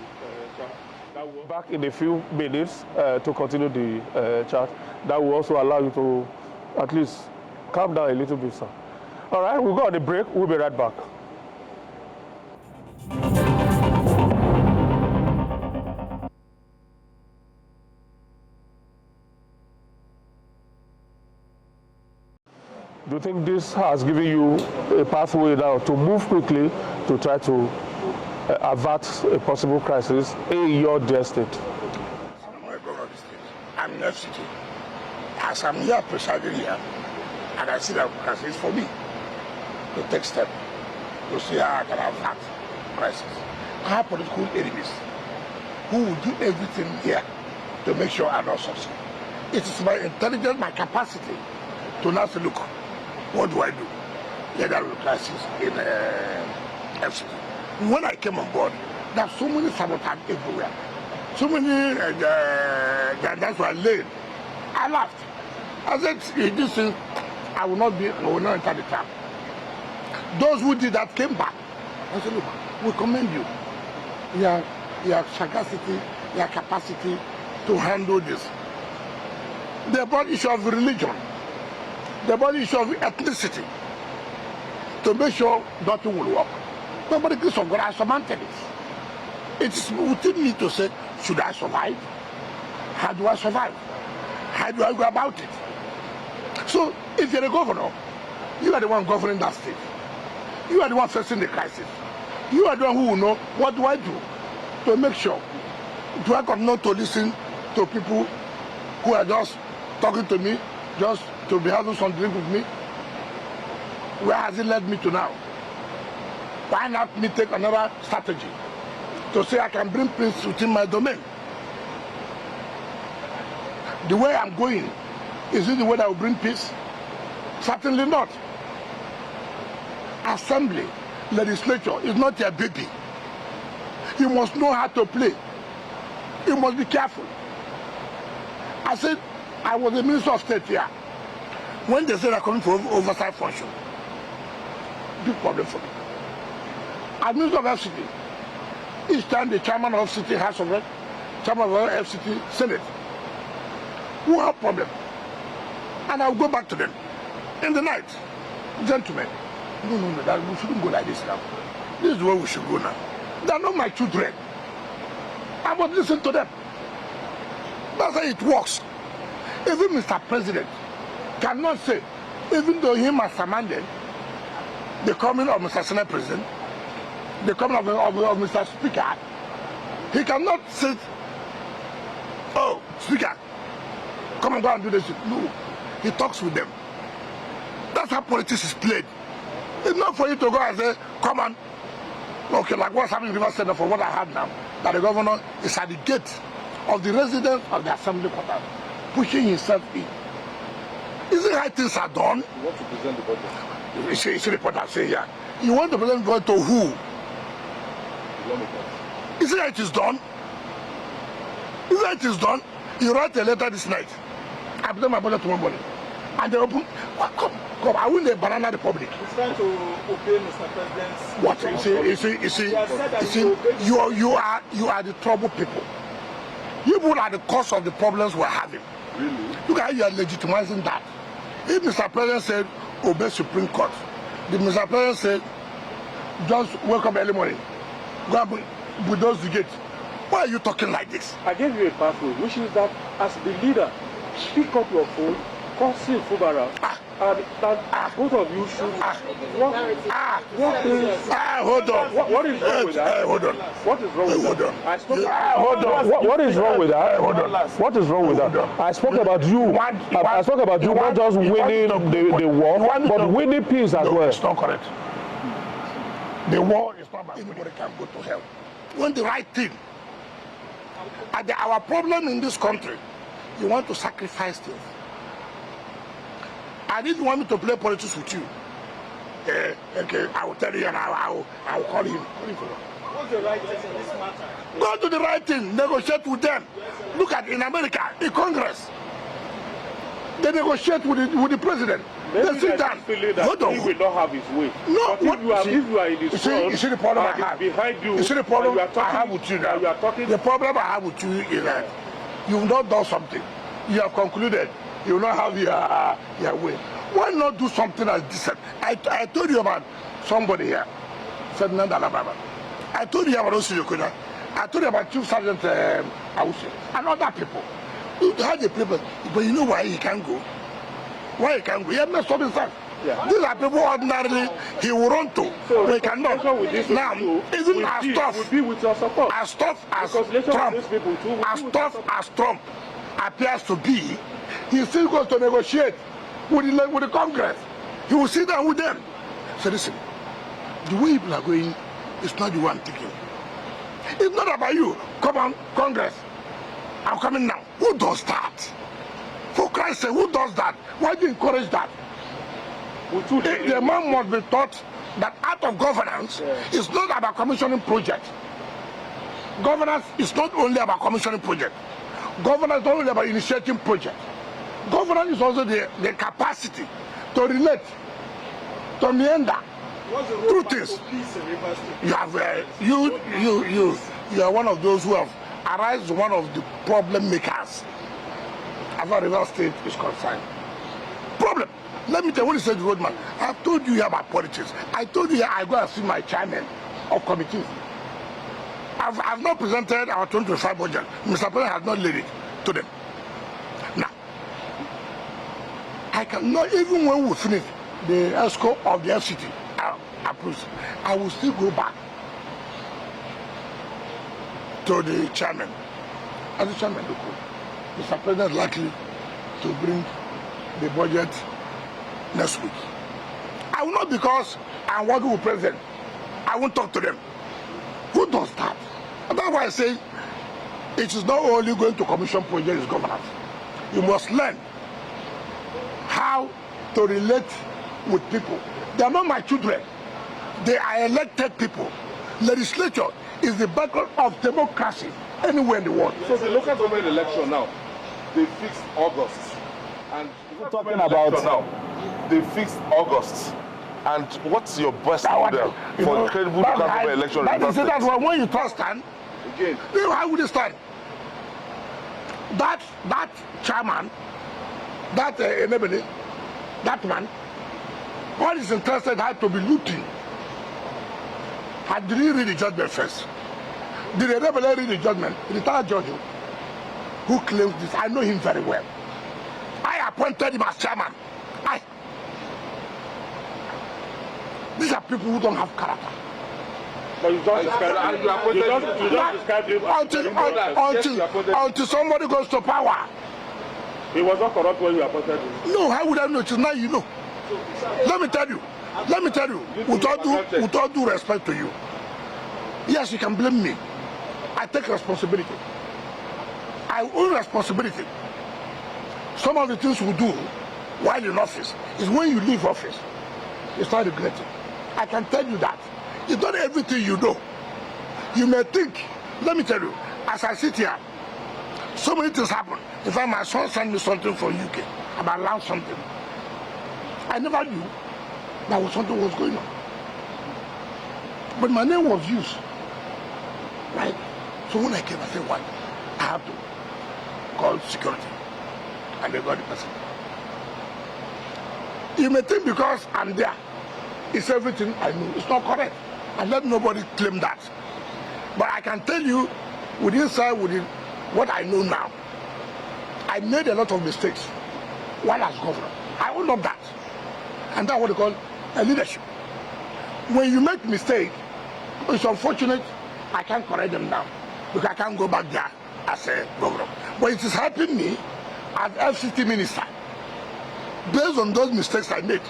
chat. Back in a few minutes to continue the chat. That will also allow you to at least calm down a little bit, sir. All right, we'll go on the break. We'll be right back. Do you think this has given you a pathway now to move quickly to try to avert a possible crisis in your dear state? I'm not a governor of the state. I'm in FCT. As I'm here presiding here, and I see that crisis for me to take steps to see how I can avert crisis. I have political enemies who will do everything here to make sure I don't succeed. It is my intelligence, my capacity to now say, look, what do I do? Yeah, there was a crisis in FCT. When I came on board, there are so many sabotage everywhere. So many that's why I laid. I laughed. I said, this thing, I will not enter the trap. Those who did that came back. I said, look, we commend you. Your sagacity, your capacity to handle this. They brought issue of religion. They brought issue of ethnicity to make sure nothing will work. But by the grace of God, I surmounted it. It's within me to say, should I survive? How do I survive? How do I go about it? So, if you're a governor, you are the one governing that state. You are the one facing the crisis. You are the one who will know, what do I do to make sure? Do I continue to listen to people who are just talking to me, just to be having some drink with me? Where has it led me to now? Why not me take another strategy to say I can bring peace within my domain? The way I'm going, is it the way that will bring peace? Certainly not. Assembly, legislature is not your baby. You must know how to play. You must be careful. I said, I was a minister of state here. When they said I'm coming for oversight function, big problem for me. As minister of FCT, each time the chairman of FCT has a rep, chairman of the FCT Senate, who have problem. And I'll go back to them in the night. Gentlemen, no, that we shouldn't go like this now. This is where we should go now. They are not my children. I must listen to them. That's how it works. Even Mr. President cannot say, even though he masterminded the coming of Mr. Senate President, the coming of Mr. Speaker, he cannot say, oh, Speaker, come and go and do this. No, he talks with them. That's how politics is played. It's not for you to go and say, come on. Okay, like what's happening in River Center for what I have now, that the governor is at the gate of the residence of the assembly quarters, pushing himself in. Is it right things are done? You want to present the budget? You see the report I say here. You want to present the budget to who? The lawmakers. Is it right it is done? Is it right it is done? You write a letter this night. I present my budget tomorrow morning. And they open. Come, I win the Banana Republic. He's trying to obey Mr. President's... What? You are the trouble people. You people are the cause of the problems we're having. Really? Look at how you are legitimizing that. If Mr. President said, obey Supreme Court, the Mr. President said, just wake up early morning, go and bulldoze the gate. Why are you talking like this? I gave you a pathway, which is that as the leader, pick up your phone, call Sil Fubara, and both of you should. Hold on. What is wrong with that? Hold on. What is wrong with that? I spoke. Hold on. What is wrong with that? Hold on. What is wrong with that? I spoke about you. I spoke about you not just winning the war, but winning peace as well. It's not correct. The war is not about anybody can go to hell. When the right thing. Our problem in this country, you want to sacrifice things. I didn't want me to play politics with you. Okay, I will tell you and I will call him. What's the right thing in this matter? Go to the right thing, negotiate with them. Look at in America, in Congress, they negotiate with the president. They sit down. Hold on. He will not have his way. No, but if you are in this you see the problem I have. Behind you, you see the problem I have with you now. You are talking. The problem I have with you is that you've not done something. You have concluded you will not have your way. Why not do something as decent? I told you about somebody here, Ferdinand Alabama. I told you about Osi Yokoda. I told you about Chief Sergeant Awusi and other people. You had the people, but you know why he can't go? Why he can't go? He has messed up himself. Yeah. These are people ordinarily he will run to, so but he cannot. Now, even as tough as Trump appears to be, he still goes to negotiate with the Congress. He will sit down with them. So listen, the way people are going is not the one thinking. It's not about you. Come on, Congress. I'm coming now. Who does that? For Christ's sake, who does that? Why do you encourage that? The man must be taught that art of governance is not about commissioning projects. Governance is not only about commissioning projects. Governance is not only about initiating projects. Governance is also the capacity to relate, to meander through things. You have you are one of those who have arise one of the problem makers as far as River State is concerned. Problem. Let me tell you what he said, the roadman. I've told you here about politics. I told you here I go and see my chairman of committees. I've not presented our 2025 budget. Mr. President has not laid it to them. Now, I cannot, even when we finish the ESCO of the FCT approves, I will still go back to the chairman. As the chairman, Mr. President is likely to bring the budget next week. I will not, because I'm working with President. I won't talk to them. Who does that? And that's why I say it is not only going to commission projects governance. You must learn how to relate with people. They are not my children. They are elected people. Legislature is the background of democracy anywhere in the world. So the local government election now, they fixed August. And we're talking about now, they fixed August. And what's your best model for credible local government election? That is when you trust stand. Again. How would you stand? that chairman, that enabling, that man, all his interested had to be looting. Did he read the judgment first? Did the enabler read the judgment? The entire judge who claims this, I know him very well. I appointed him as chairman. These are people who don't have character. But you just described him until somebody goes to power. He was not corrupt when you appointed him. No, how would I know? It is now you know. Let me tell you, with all due respect to you. Yes, you can blame me. I take responsibility. I own responsibility. Some of the things we do while in office is when you leave office, you start regretting. I can tell you that. It's not everything you know. You may think, let me tell you, as I sit here, so many things happen. In fact, my son sent me something from UK about learn something. I never knew that something was going on. But my name was used. Right? So when I came, I said, what? I have to call security. And they got the person. You may think because I'm there, it's everything I know. It's not correct. And let nobody claim that. But I can tell you, within what I know now, I made a lot of mistakes while as governor. I own up that. And that's what they call a leadership. When you make mistake, it's unfortunate I can't correct them now because I can't go back there as a governor. But it is helping me as FCT Minister. Based on those mistakes I made,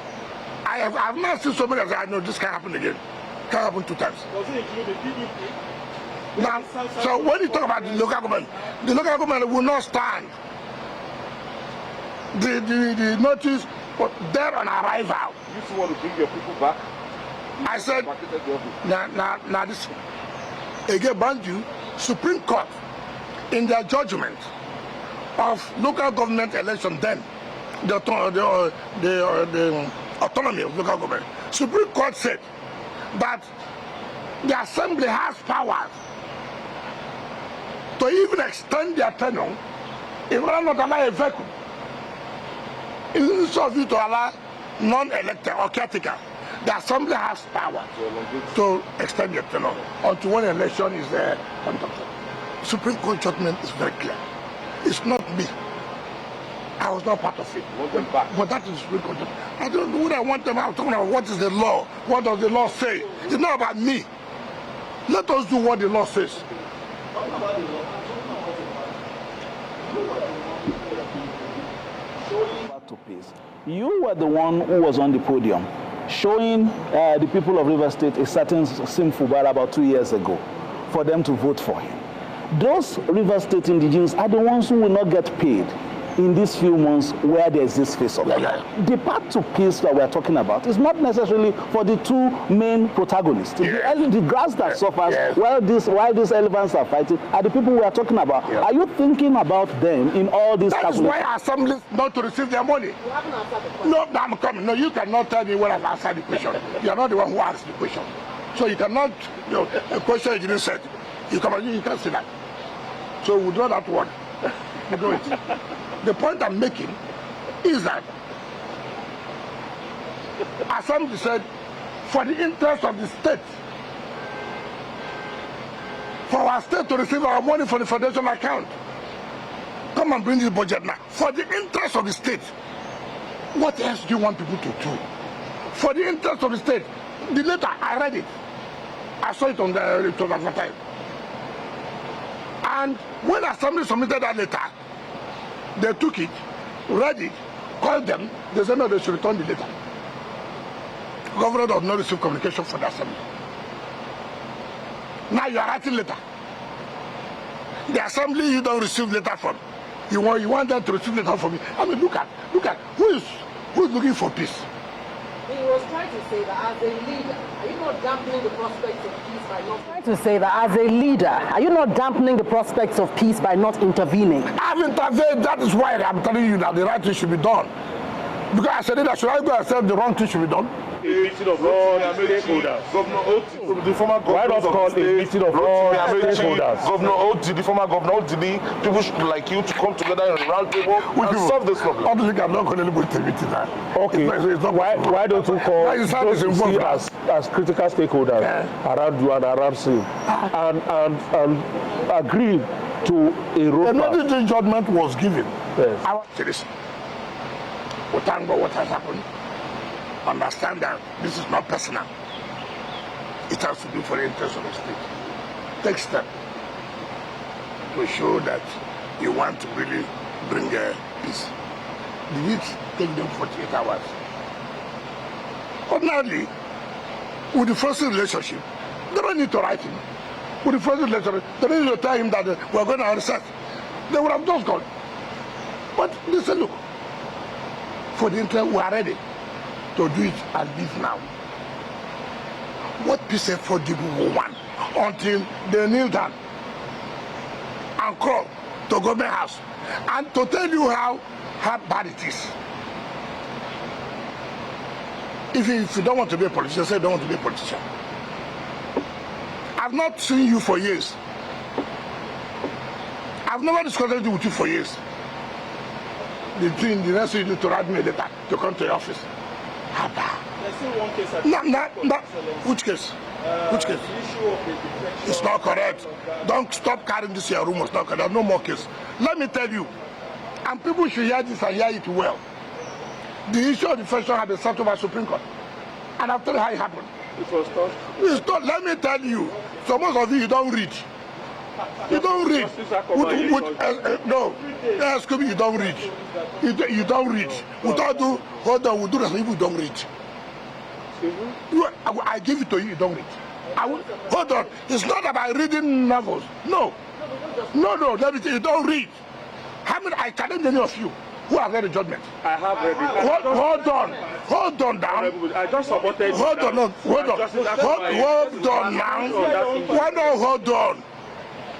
I have not seen so many as I know this can happen again. Can happen 2 times. Does it include the PDP? Now, so when you talk about the local government will not stand. The notice there on arrival. You still want to bring your people back? I said, now this again, Banju, Supreme Court, in their judgment of local government election, then the autonomy of local government, Supreme Court said that the assembly has powers to even extend their tenure in order not to allow a vacuum. Instead of you to allow non-elected or caretaker, the assembly has power to extend your tenure until when election is conducted. Supreme Court judgment is very clear. It's not me. I was not part of it. But that is Supreme Court judgment. I don't know what I want them. I'm talking about what is the law. What does the law say? It's not about me. Let us do what the law says. To peace. You were the one who was on the podium showing the people of River State a certain Sim Fubara about 2 years ago for them to vote for him. Those River State indigenes are the ones who will not get paid in these few months where there's this face-off. The path to peace that we're talking about is not necessarily for the 2 main protagonists. The grass that suffers while these elephants are fighting are the people we are talking about. Are you thinking about them in all these calculations? That is why assemblies not to receive their money. You haven't answered the question. No, I'm coming. No, you cannot tell me when I've answered the question. You are not the one who asked the question. So you cannot, a question you didn't say. You can't say that. So we draw that word. We do it. The point I'm making is that Assembly said, for the interest of the state, for our state to receive our money from the federation account, come and bring this budget now. For the interest of the state, what else do you want people to do? For the interest of the state, the letter, I read it. I saw it on the advertisement. And when Assembly submitted that letter, they took it, read it, called them, they said no, they should return the letter. Governor does not receive communication from the Assembly. Now you are writing letter. The Assembly you don't receive letter from. You want them to receive letter from me. I mean, look at who's looking for peace. He was trying to say that as a leader, are you not dampening the prospects of peace by not trying to say that as a leader, are you not dampening the prospects of peace by not intervening? I've intervened. That is why I'm telling you that the right thing should be done. Because I said that, should I go and say the wrong thing should be done? A meeting of all stakeholders. Governor Oti, the former Why not governor call of a the state, meeting of all stakeholders? Governor Oti, the former governor Oti, people like you to come together in a round table and solve this problem. I don't think I'm not going to be able to meet that. Okay. It's not Why don't you call Why is that those you see involved? as critical stakeholders around you and around SIM and agree to a roadmap? Another judgment was given. Yes. I want to listen. We thank God what has happened. Understand that this is not personal. It has to do for the interest of the state. Take step to show that you want to really bring peace. Did it take them 48 hours? Ordinarily, with the first relationship, they don't need to write him. With the first relationship, they don't need to tell him that we're going to reset. They would have just gone. But they said, look, for the interest, we are ready to do it and leave now. What peace effort did we want until they kneel down and crawl to government house and to tell you how bad it is? If you don't want to be a politician, say you don't want to be a politician. I've not seen you for years. I've never discussed anything with you for years. The next thing you do to write me a letter to come to your office. There's still one case at Which case? Which case? The issue of the defection. It's not correct. Don't stop carrying this here rumors. Not correct. There's no more case. Let me tell you, and people should hear this and hear it well. The issue of defection had been settled by Supreme Court. And I'll tell you how it happened. It was touched. It's not, let me tell you, so most of you don't read. You don't read. No, excuse me, you don't read. You don't read. Without do, hold on, we'll do that if you don't read. I give it to you, you don't read. Hold on, it's not about reading novels. No, let me tell you, you don't read. How many, I challenge any of you who have read the judgment. I have read it. Hold on down. I just supported. Hold on now. Why not hold on?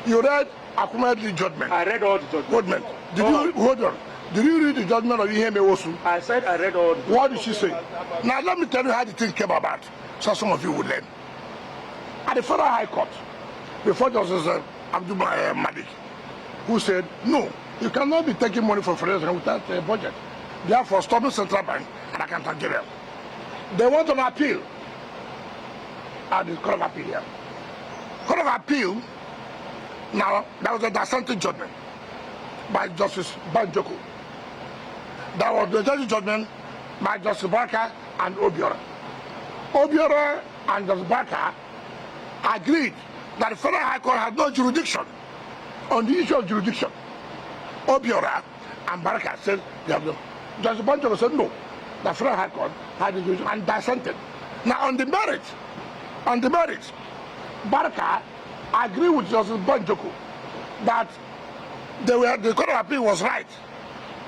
You read accumulated judgment. I read all the judgment. Did you hold on? Did you read the judgment of Iheme Osu? I said I read all the judgment. What did she say? Now let me tell you how the thing came about, so some of you would learn. At the Federal High Court, before Justice Abdul Malik, who said, no, you cannot be taking money from Federation without a budget. Therefore, stopping Central Bank and Accountant General. They went on appeal at the Court of Appeal here. Court of Appeal, now, that was a dissenting judgment by Justice Banjoko. That was the judge's judgment by Justice Barker and Obiora. Obiora and Justice Barker agreed that the Federal High Court had no jurisdiction on the issue of jurisdiction. Obiora and Barker said they have no. Justice Banjoko said no. The Federal High Court had the jurisdiction and dissented. Now on the merits, Barker agreed with Justice Banjoko that the Court of Appeal was right,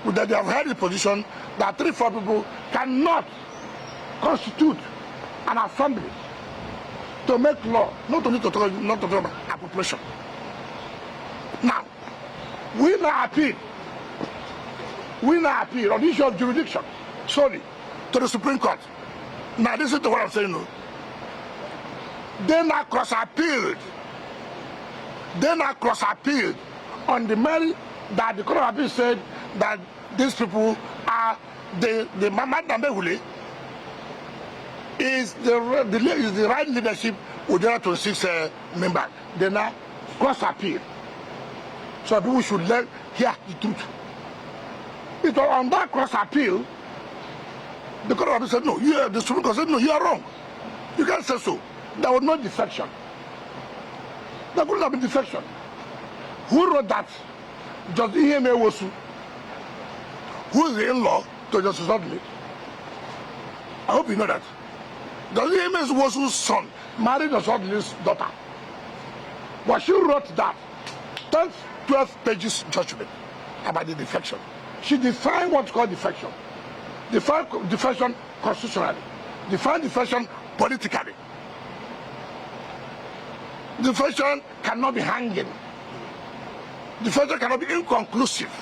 that they have held the position that 3-4 people cannot constitute an assembly to make law, not to talk about appropriation. Now, we now appeal on the issue of jurisdiction, sorry, to the Supreme Court. Now, listen to what I'm saying now. They now cross-appealed on the merit that the Court of Appeal said that these people are the Mamad Nambehule is the right leadership with the 26 members. They now cross-appeal. So people should hear the truth. It was on that cross-appeal, the Court of Appeal said, no, the Supreme Court said, no, you are wrong. You can't say so. There was no defection. There couldn't have been defection. Who wrote that? Justice Iheme Osu, who is the in-law to Justice Odley. I hope you know that. Justice Iheme Osu's son married Justice Odley's daughter. But she wrote that 12 pages judgment about the defection. She defined what's called defection. Defined defection constitutionally. Defined defection politically. Defection cannot be hanging. Defection cannot be inconclusive.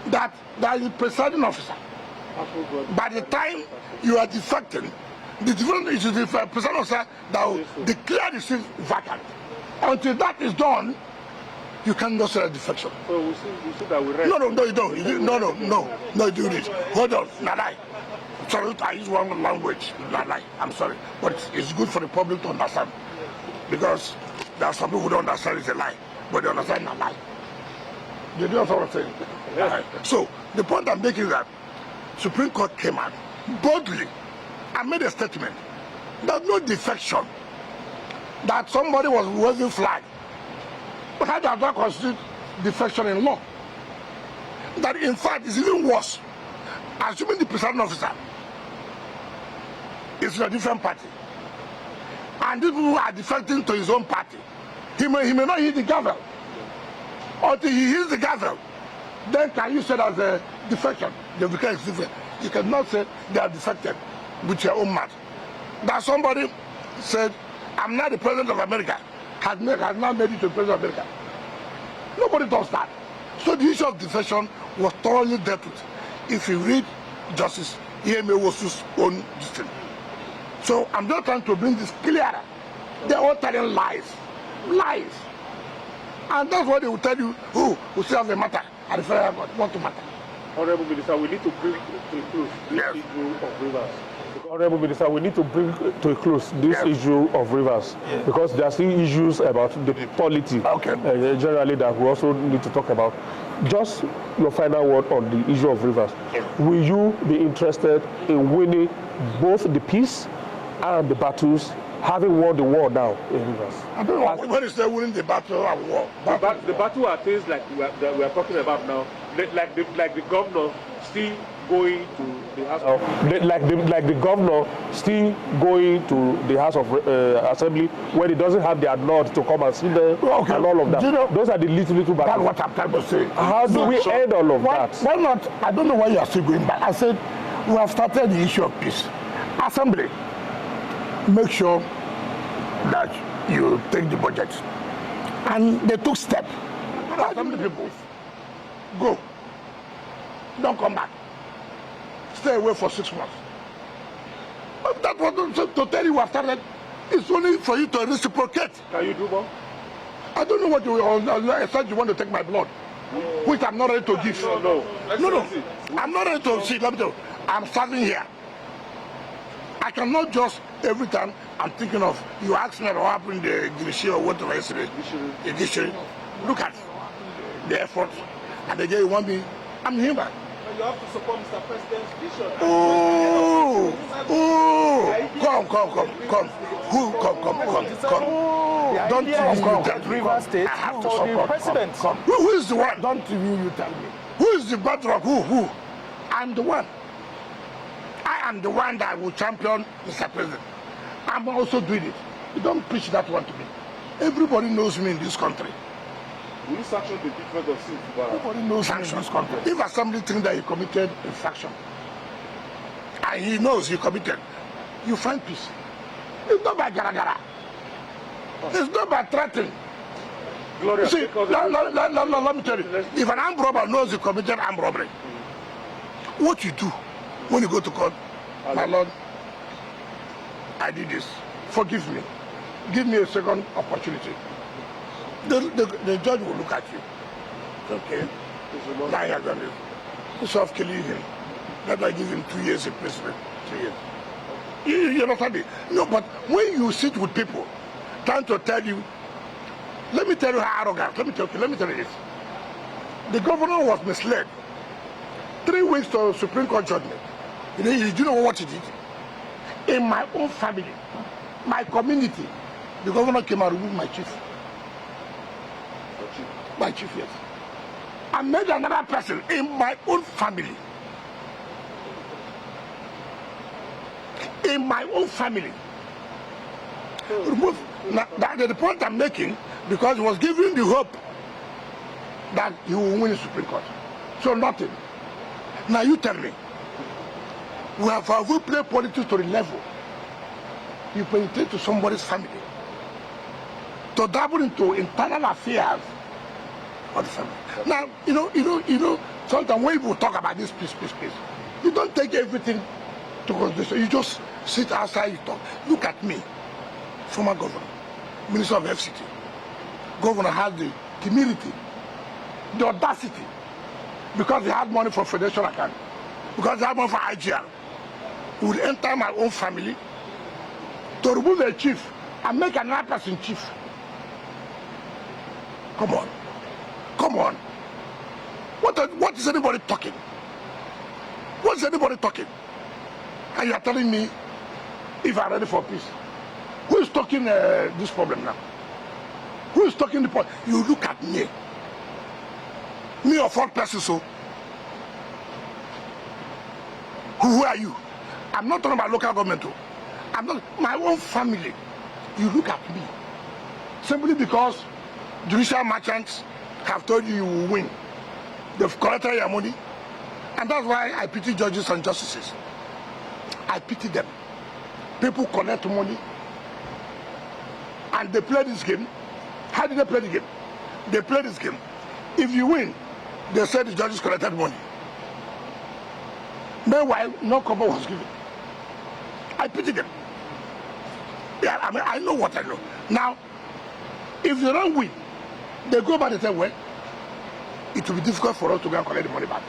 There that there is a presiding officer. By the time you are defecting, the different is the presiding officer that will declare the seat vacant. Until that is done, you cannot say a defection. So we see that we rest. No, you don't. You do it. Hold on, Nalai. Sorry, I use one language, Nalai. I'm sorry, but it's good for the public to understand, because there are some people who don't understand it's a lie, but they understand Nalai. You know what I'm saying? Yes. So the point I'm making is that Supreme Court came out boldly and made a statement. There's no defection. That somebody was waving flag. But how does that constitute defection in law? That in fact is even worse. Assuming the presiding officer is in a different party, and these people are defecting to his own party, he may not hit the gavel. Until he hits the gavel, then can you say that's a defection? The defection is different. You cannot say they are defected with your own mouth. That somebody said, I'm not the president of America, has now made it to the president of America. Nobody does that. So the issue of defection was thoroughly dealt with. If you read Justice Nyesom own decision. So I'm just trying to bring this clearer. They're all telling lies. Lies. And that's what they will tell you, who still have a matter at the federal court, want to matter. Honorable Minister, we need to bring to a close this Yes. issue of rivers. Honorable Minister, we need to bring to a close this issue of rivers, because there are still issues about the polity generally that we also need to talk about. Just your final word on the issue of rivers. Will you be interested in winning both the peace and the battles, having won the war now in rivers? I don't know when is they winning the battle and war. The battle are things like that we are talking about now, like the governor still going to the House of like the governor still going to the House of Assembly when he doesn't have the nod to come and see them and all of that. You know, those are the little that's battles. what I'm trying to say. How do we end all of that? Why not? I don't know why you are still going back. I said we have started the issue of peace. Assembly, make sure that you take the budget. And they took steps. Assembly people, go. Don't come back. Stay away for 6 months. But that was to tell you after that. It's only for you to reciprocate. Can you do more? I don't know what you said. You want to take my blood, which I'm not ready to give. No. I'm not ready to see. Let me tell you, I'm standing here. I cannot just every time I'm thinking of you ask me what happened in the Gishiri or whatever yesterday. Gishiri. Look at the effort, and again you want me. I'm human. You have to support Mr. President's vision. Come. Don't you tell me. River State, I have to support. president. Come. Who is the one? Don't you tell me. Who is the battle of who? I'm the one. I am the one that will champion Mr. President. I'm also doing it. You don't preach that one to me. Everybody knows me in this country. Will you sanction the impeachment of Sin Fubara? Everybody knows me in this country. If Assembly thinks that he committed infraction, and he knows he committed, you find peace. It's not by gara. It's not by threatening. Gloria, See, let me tell you. If an armed robber knows he committed armed robbery, what you do when you go to court, my Lord, I did this. Forgive me. Give me a second opportunity. The judge will look at you. It's okay. Now he has done this. Instead of killing him, that I give him 2 years imprisonment. 3 years. You understand it? No, but when you sit with people trying to tell you, let me tell you how arrogant. Let me tell you this. The governor was misled. 3 weeks to Supreme Court judgment. Do you know what he did? In my own family, my community, the governor came and removed my chief. My chief, yes. I made another person in my own family. In my own family. Remove. Now, that's the point I'm making, because he was giving the hope that he will win the Supreme Court. So nothing. Now you tell me, have we played politics to the level you penetrate to somebody's family to dabble into internal affairs of the family? Now, sometimes when people talk about this peace, you don't take everything to consideration. You just sit outside, you talk. Look at me, former governor, Minister of FCT. Governor has the humility, the audacity, because he had money for federation account, because he had money for IGR. He would enter my own family to remove a chief and make another person chief. Come on. Come on. What is anybody talking? What is anybody talking? And you are telling me if I'm ready for peace. Who is talking this problem now? Who is talking the point? You look at me. Me or four persons, so. Who are you? I'm not talking about local government. I'm not my own family. You look at me. Simply because judicial merchants have told you you will win. They've collected your money. And that's why I pity judges and justices. I pity them. People collect money. And they play this game. How did they play the game? They play this game. If you win, they say the judges collected money. Meanwhile, no cover was given. I pity them. Yeah, I mean, I know what I know. Now, if they don't win, they go back and say, well, it will be difficult for us to go and collect the money back.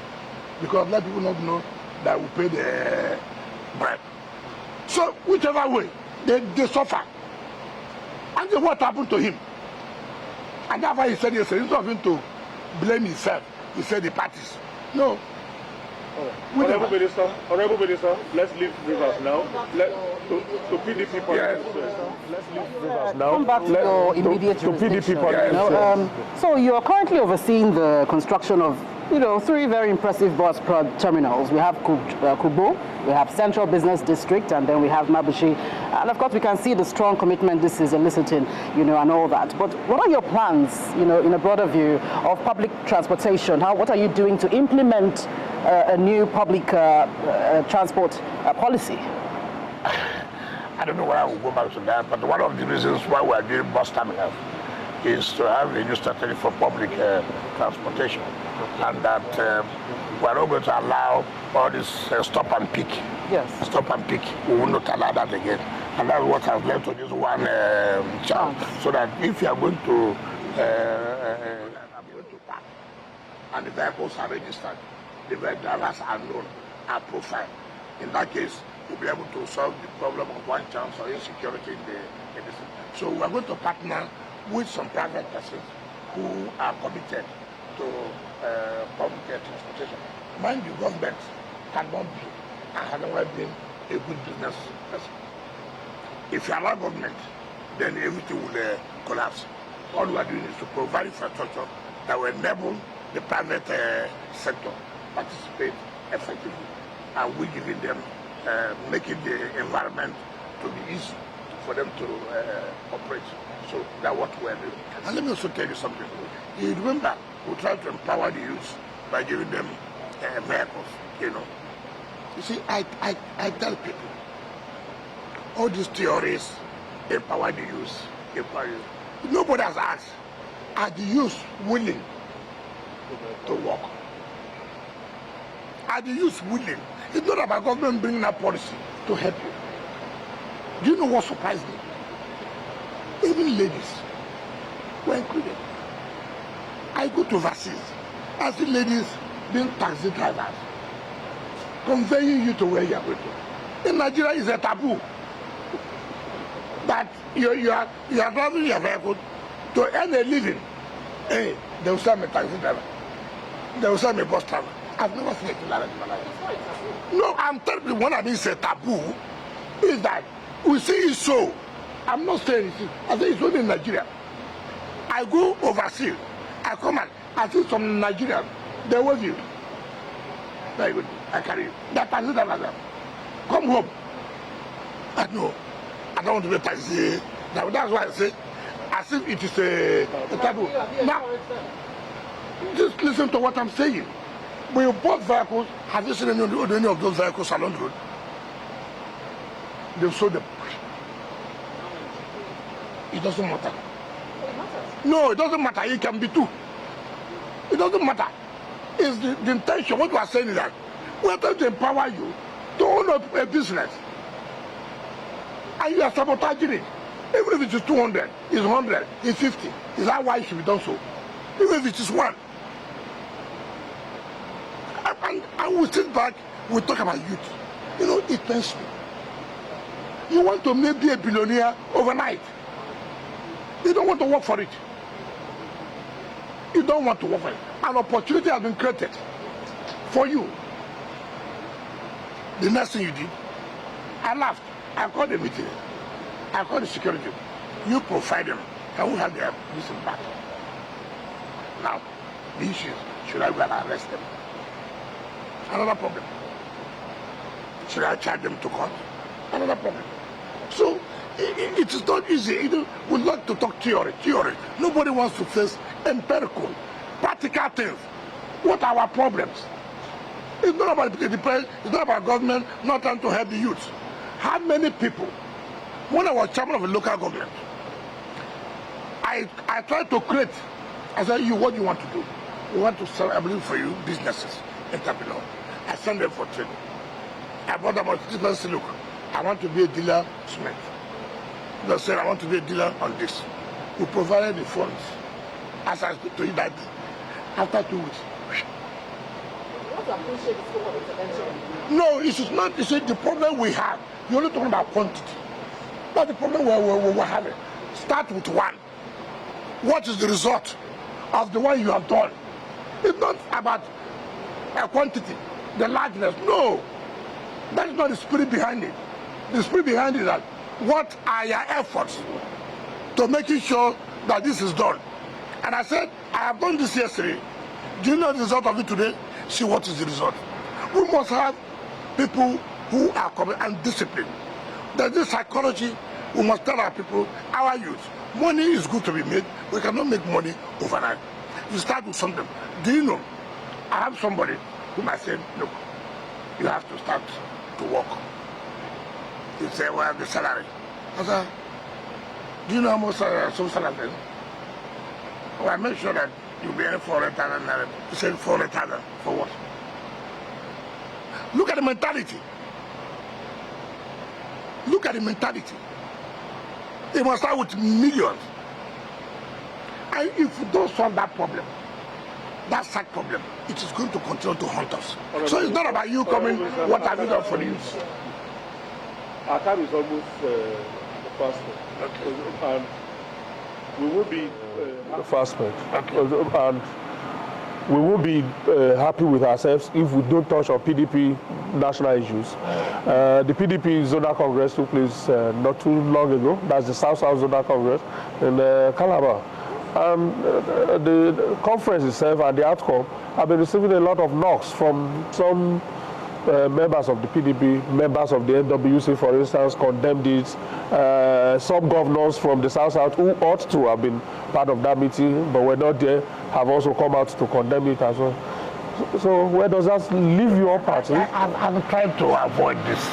Because let people not know that we pay the bribe. So, whichever way, they suffer. And then what happened to him? And that's why he said yesterday, instead of him to blame himself, he said the parties. No. Honorable Minister, let's leave Rivers now. To PDP politics. Let's leave Rivers now. Come back to your immediate to PDP politics. So you are currently overseeing the construction of, three very impressive bus terminals. We have Kubo, we have Central Business District, and then we have Mabushi. And of course, we can see the strong commitment this is eliciting, and all that. But what are your plans, in a broader view of public transportation? What are you doing to implement a new public transport policy? I don't know whether I will go back to that, but one of the reasons why we are doing bus terminal is to have a new strategy for public transportation, and that we are not going to allow all this stop and pick. Yes. Stop and pick. We will not allow that again, and that's what has led to this one chance. So that if you are going to park, and the vehicles are registered, the drivers are known, are profiled. In that case, we'll be able to solve the problem of one chance or insecurity in the system. So we're going to partner with some private persons who are committed to public transportation. Mind you, government cannot be and has never been a good business person. If you allow government, then everything will collapse. All we are doing is to provide infrastructure that will enable the private sector participate effectively, and we're giving them, making the environment to be easy for them to operate. So that's what we're doing. And let me also tell you something. You remember, we try to empower the youth by giving them vehicles, You see, I tell people, all these theories, empower the youth, empower youth. Nobody has asked, are the youth willing to work? Are the youth willing? It's not about government bringing up policy to help you. Do you know what surprised me? Even ladies were included. I go to overseas. I see ladies being taxi drivers, conveying you to where you are going to. In Nigeria, it's a taboo that you are driving your vehicle to earn a living. Hey, they will send me a taxi driver. They will send me a bus driver. I've never seen it like that in my life. No, I'm telling you, when I mean it's a taboo, is that we see it so. I'm not saying it. I say it's only in Nigeria. I go overseas. I come and I see some Nigerians. They with you. Very good. I carry you. That taxi driver. Come home. I know. I don't want to be a taxi. That's why I say, as if it is a taboo. Now, just listen to what I'm saying. When you bought vehicles, have you seen any of those vehicles along the road? They've sold them. It doesn't matter. No, it doesn't matter. It can be two. It doesn't matter. is the intention. What we are saying is that we are trying to empower you to own up a business. And you are sabotaging it. Even if it is 200, it's 100, it's 50. Is that why it should be done so? Even if it is 1. And we sit back, we talk about youth. You know, it pains me. You want to maybe be a billionaire overnight. You don't want to work for it. You don't want to work for it. An opportunity has been created for you. The next thing you did, I laughed. I called the meeting. I called the security. You provide them. Can we have their listen back? Now, the issue is, should I go and arrest them? Another problem. Should I charge them to court? Another problem. So, it is not easy. We like to talk theory. Nobody wants to face empirical, practical things. What are our problems? It's not about the press, it's not about government not trying to help the youth. How many people, when I was chairman of a local government, I tried to create, I said, what do you want to do? We want to sell, I believe, for you, businesses, entrepreneurs. I sent them for training. I brought them out to this say, look, I want to be a dealer cement. They said, I want to be a dealer on this. We provided the funds. As I speak to you that day, after 2 weeks. No, it is not. You see, the problem we have, you're only talking about quantity. That's the problem we're having. Start with 1. What is the result of the one you have done? It's not about a quantity, the largeness. No, that is not the spirit behind it. The spirit behind it is that what are your efforts to making sure that this is done? And I said, I have done this yesterday. Do you know the result of it today? See what is the result. We must have people who are committed and disciplined. There's this psychology. We must tell our people, our youth, money is good to be made. We cannot make money overnight. You start with something. Do you know? I have somebody whom I said, look, you have to start to work. He said, well, the salary. I said, do you know how much some salary is? Well, I make sure that you'll be earning 400,000. He said 400,000 for what? Look at the mentality. Look at the mentality. It must start with millions. And if we don't solve that problem, that sack problem, it is going to continue to haunt us. So it's not about you coming, what have you done for the youth? Our time is almost past. Okay. And we will be fast. And we will be happy with ourselves if we don't touch on PDP national issues. The PDP Zonal Congress took place not too long ago. That's the South-South Zonal Congress in Calabar. The conference itself and the outcome have been receiving a lot of knocks from some members of the PDP, members of the NWC, for instance, condemned it. Some governors from the South-South who ought to have been part of that meeting but were not there have also come out to condemn it as well. So where does that leave your party? I'm trying to avoid this,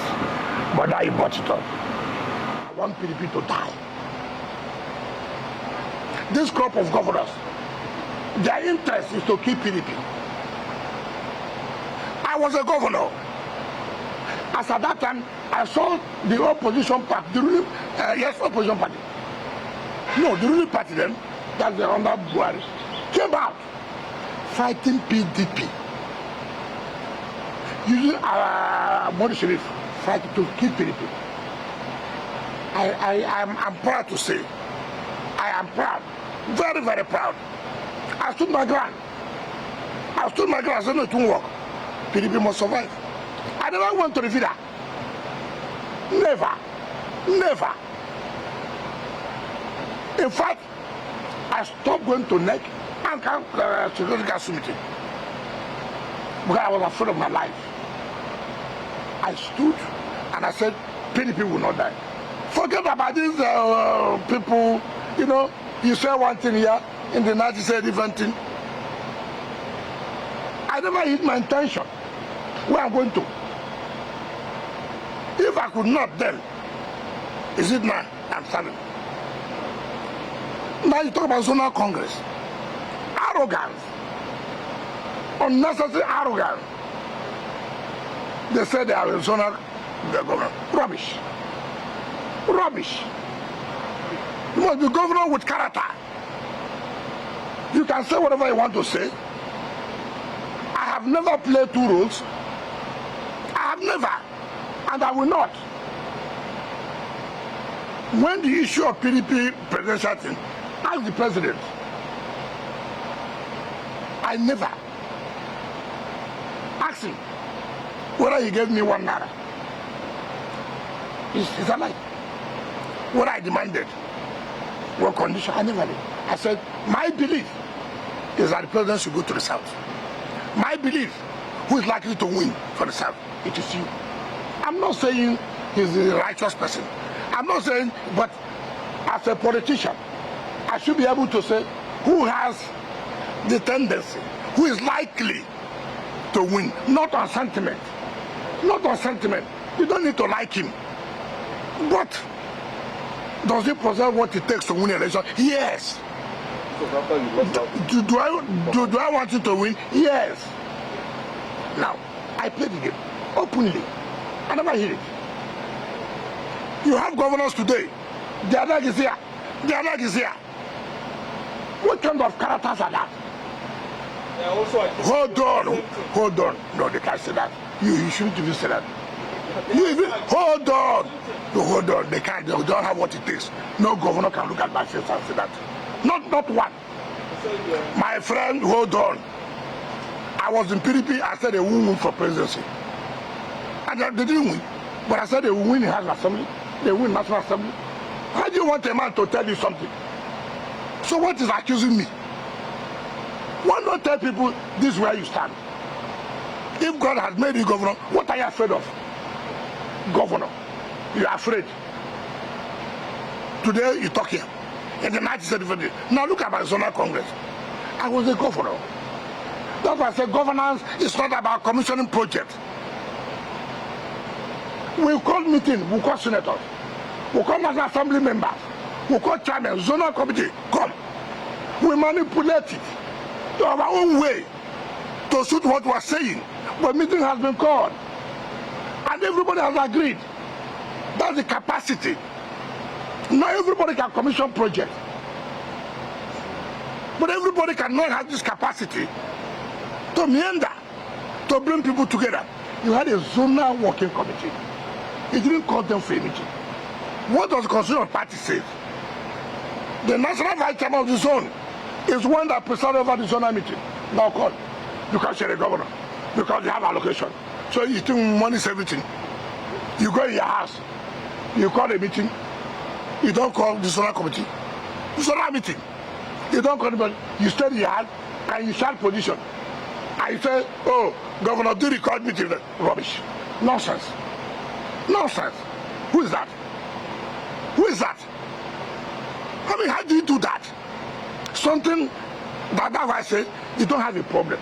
but now you brought it up. I want PDP to die. This crop of governors, their interest is to keep PDP. I was a governor. As at that time, I saw the opposition party, the ruling, opposition party. No, the ruling party then, that's the under Buhari, came out fighting PDP. Using Modi Sharif fighting to keep PDP. I'm proud to say, I am proud, very, very proud. I stood my ground. I said, no, it won't work. PDP must survive. I never went to the vida. Never. In fact, I stopped going to NEC and security council meeting because I was afraid of my life. I stood and I said, PDP will not die. Forget about these people, you know, you say one thing here, in the night you say a different thing. I never hit my intention where I'm going to. If I could not then, is it now I'm standing? Now you talk about zonal congress. Arrogance. unnecessary arrogance. They said they are a zonal governor. Rubbish. Rubbish. You must be governor with character. You can say whatever you want to say. I have never played two roles. I have never, and I will not. When the issue of PDP presidential thing, ask the president. I never asked him whether he gave me 1 naira. It's a lie. What I demanded, what condition, I never did. I said, my belief is that the president should go to the south. My belief, who is likely to win for the south? It is you. I'm not saying he's a righteous person. I'm not saying, but as a politician, I should be able to say who has the tendency, who is likely to win, not on sentiment. Not on sentiment. You don't need to like him. But does he possess what it takes to win an election? Yes. Do I want him to win? Yes. Now, I played the game openly. I never hear it. You have governors today. The other is here. The other is here. What kind of characters are that? Hold on. No, they can't say that. You shouldn't even say that. Hold on. No, hold on. They can't. They don't have what it takes. No governor can look at my face and say that. Not one. My friend, hold on. I was in PDP. I said they won't win for presidency. And they didn't win. But I said they will win in House Assembly. They win National Assembly. How do you want a man to tell you something? So what is accusing me? Why not tell people this is where you stand? If God has made you governor, what are you afraid of? Governor. You are afraid. Today you talk here. In the 1975. Now look at my zonal congress. I was a governor. That's why I said governance is not about commissioning projects. We call meeting, we call senators, we call National Assembly members, we call chairman, zonal committee, come. We manipulate it to our own way to suit what we are saying. But meeting has been called. And everybody has agreed. That's the capacity. Not everybody can commission projects. But everybody cannot have this capacity to meander, to bring people together. You had a zonal working committee. It didn't call them for a meeting. What does the Constitution of Party say? The National Vice Chairman of the zone is one that presides over the zonal meeting. Now call. Because you're the governor. Because you have allocation. So you think money is everything. You go in your house. You call a meeting. You don't call the zonal committee. The zonal meeting. You don't call anybody. You stay in your house and you shout position. And you say, oh, Governor, do record meeting. Rubbish. Nonsense. Nonsense. Who is that? Who is that? I mean, how do you do that? Something that's why I say you don't have a problem.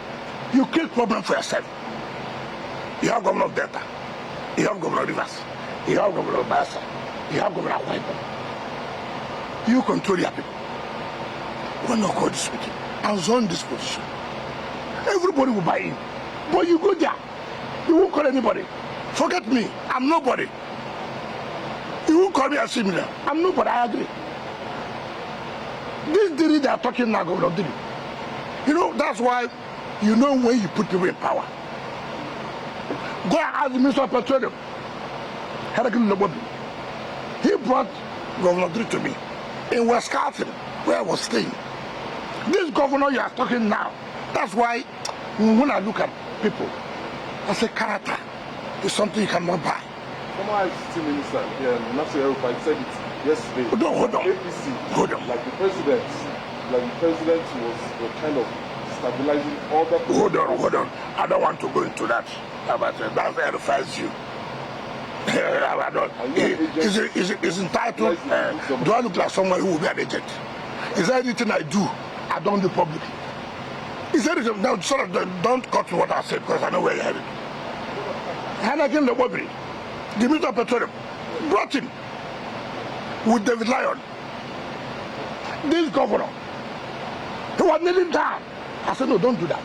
You create problem for yourself. You have Governor of Delta. You have Governor of Rivers. You have Governor of Bayelsa. You have Governor of Wike. You control your people. Why not call this meeting and zone this position? Everybody will buy in. But you go there. You won't call anybody. Forget me. I'm nobody. You won't call me as similar. I'm nobody. I agree. This Diri they are talking now, Governor Diri. You know, that's why you know when you put people in power. Go and ask the Minister of Petroleum. He brought Governor Diri to me in Wisconsin, where I was staying. This governor you are talking now, that's why when I look at people, I say character is something you cannot buy. Former FCT Minister Nyesom Wike said it yesterday. Hold on. APC, hold on. like the president was kind of stabilizing all the. Hold on. I don't want to go into that. But that verifies you. I don't. Is entitled. Do I look like someone who will be an agent? Is there anything I do? I don't do public. Is there anything? Now, sort of, don't cut what I said because I know where you're headed. Hanakin Lewobri, the Minister of Petroleum, brought him with David Lyon. This governor, he was kneeling down. I said, no, don't do that.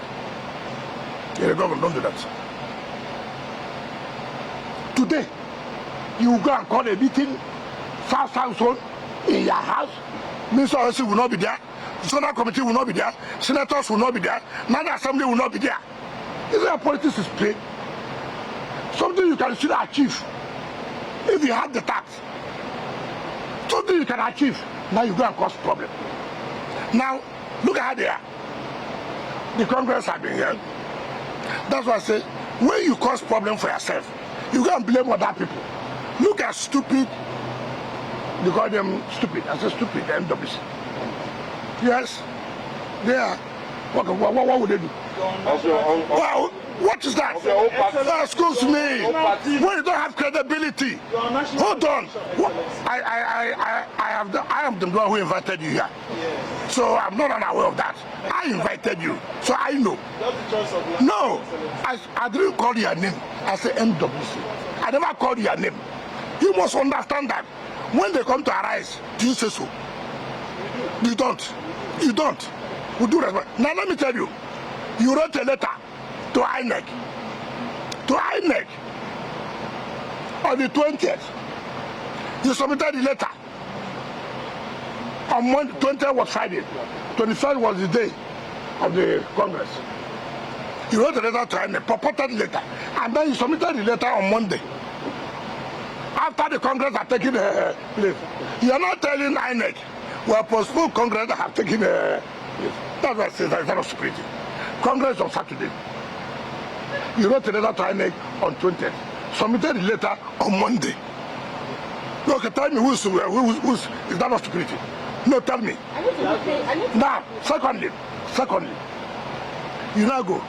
You're a governor, don't do that. Today, you will go and call a meeting, South Zone, in your house. Minister of Health will not be there. Zonal committee will not be there. Senators will not be there. National Assembly will not be there. Is there politics is play? Something you can still achieve if you have the tax. Something you can achieve. Now you go and cause problem. Now, look at how they are. The Congress have been here. That's why I say, when you cause problem for yourself, you go and blame other people. Look at stupid, they call them stupid. I say stupid, MWC. Yes, they are. What would they do? Wow, what is that? Excuse me. When you don't have credibility, hold on. I am the one who invited you here. So I'm not unaware of that. I invited you, so I know. No, I didn't call your name. I said MWC. I never called your name. You must understand that when they come to arise, do you say so? You don't. You don't. We do respect. Now let me tell you, you wrote a letter to INEC. To INEC on the 20th. You submitted the letter. On Monday, 20th was Friday. 23rd was the day of the Congress. You wrote a letter to INEC, purported letter, and then you submitted the letter on Monday. After the Congress had taken place. You are not telling INEC, we have postponed Congress that have taken place. That's why I say that is security. Congress on Saturday. You wrote a letter to INEC on 20th. Submitted the letter on Monday. No, okay, tell me who's is that not security? No, tell me. Now, secondly, you now go.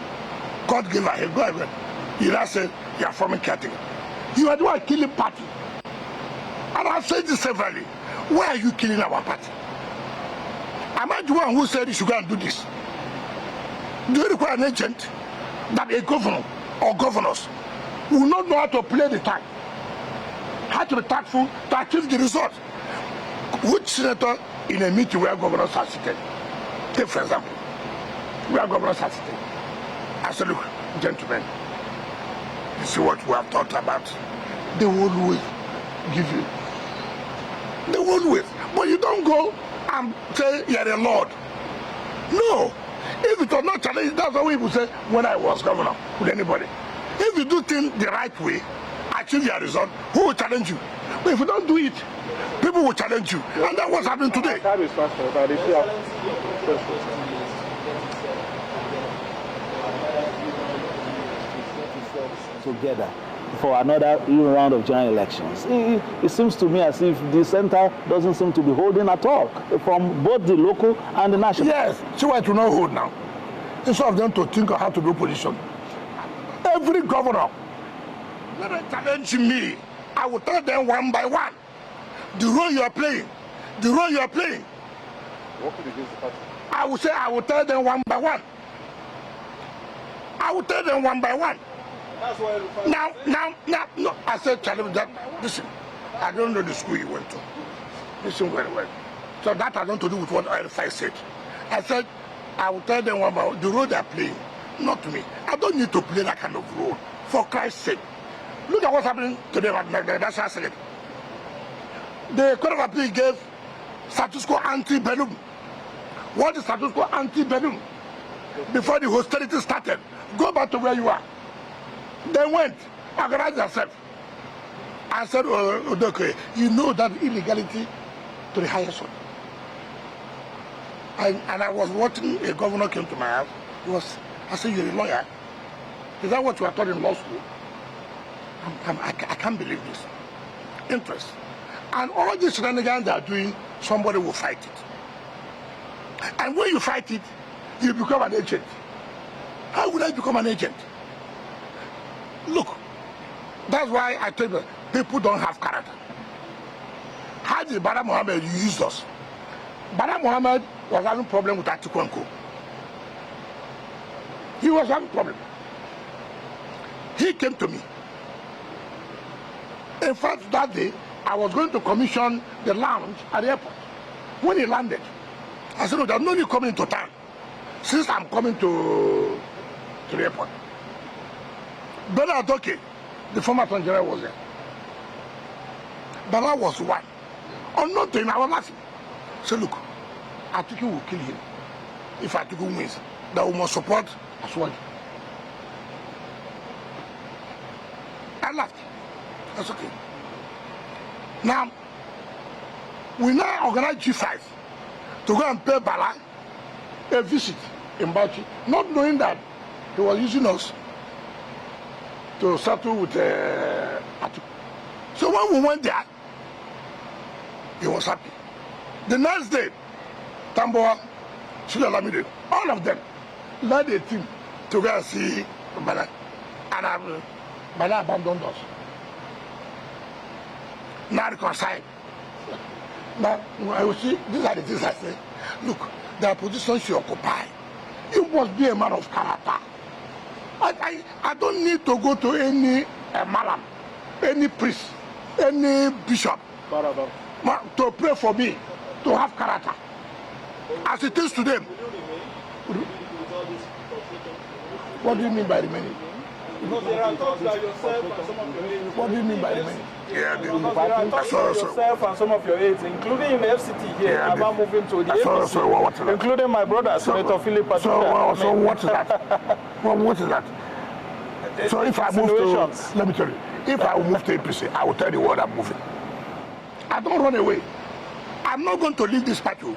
God gave ahead, go ahead. You now say you are forming caretaker. You are the one killing party. And I've said this severally. Why are you killing our party? Am I the one who said you should go and do this? Do you require an agent that a governor or governors will not know how to play the time? How to be tactful to achieve the result? Which senator in a meeting where governors are sitting? Take for example, where governors are sitting. I said, look, gentlemen, you see what we have talked about? They will always give you. They will always. But you don't go and say you're a lord. No. If it was not challenged, that's what we would say when I was governor with anybody. If you do things the right way, achieve your result, who will challenge you? But if you don't do it, people will challenge you. And that's what's happening today. Together for another round of general elections. It seems to me as if the center doesn't seem to be holding at all from both the local and the national. Yes, so why to not hold now? Instead of them to think of how to do opposition. Every governor, let them challenge me. I will tell them one by one. The role you are playing. The role you are playing. I will say, I will tell them one by one. I will tell them one by one. Now, no, I said, challenge that. Listen, I don't know the school you went to. Listen very well. So that has nothing to do with what I said. I said, I will tell them one by one, the role they are playing, not me. I don't need to play that kind of role, for Christ's sake. Look at what's happening today at the National Senate. The Court of Appeal gave status quo ante-bellum. What is status quo ante-bellum? Before the hostility started, go back to where you are. They went, organized themselves. I said, oh, okay, you know that illegality to the highest one. And I was watching a governor came to my house. I said, you're a lawyer. Is that what you are taught in law school? I can't believe this. Interest. And all these shenanigans they are doing, somebody will fight it. And when you fight it, you become an agent. How would I become an agent? Look, that's why I tell you, people don't have character. How did Bala Mohammed use us? Bala Mohammed was having a problem with Atiku & Co. He was having a problem. He came to me. In fact, that day, I was going to commission the lounge at the airport. When he landed, I said, no, there's no need coming into town. Since I'm coming to the airport, Bernard Oke, the former Attorney General, was there. Bala was one. Unknown to him, I was laughing. So look, Atiku will kill him. If Atiku wins, that we must support Aswadi. I laughed. That's okay. Now, we now organize G5 to go and pay Bala a visit in Bauchi, not knowing that he was using us to settle with Atiku. So when we went there, he was happy. The next day, Tamboa, Sulalamide, all of them led a team to go and see Bala. And Bala abandoned us. Now reconciled. Now, I will see, these are the things I say. Look, the position you occupy, you must be a man of character. I don't need to go to any malam, any priest, any bishop to pray for me to have character. As it is today. What do you mean by remaining? Because there are talks that yourself and some of your aides. What do you mean by remaining? Yeah, there are talks that yourself and some of your aides, including in the FCT here, about moving to the APC, including my brother, Senator Philip Patuka. So what is that? What is that? So if I move to, let me tell you, if I will move to APC, I will tell you what I'm moving. I don't run away. I'm not going to leave this party.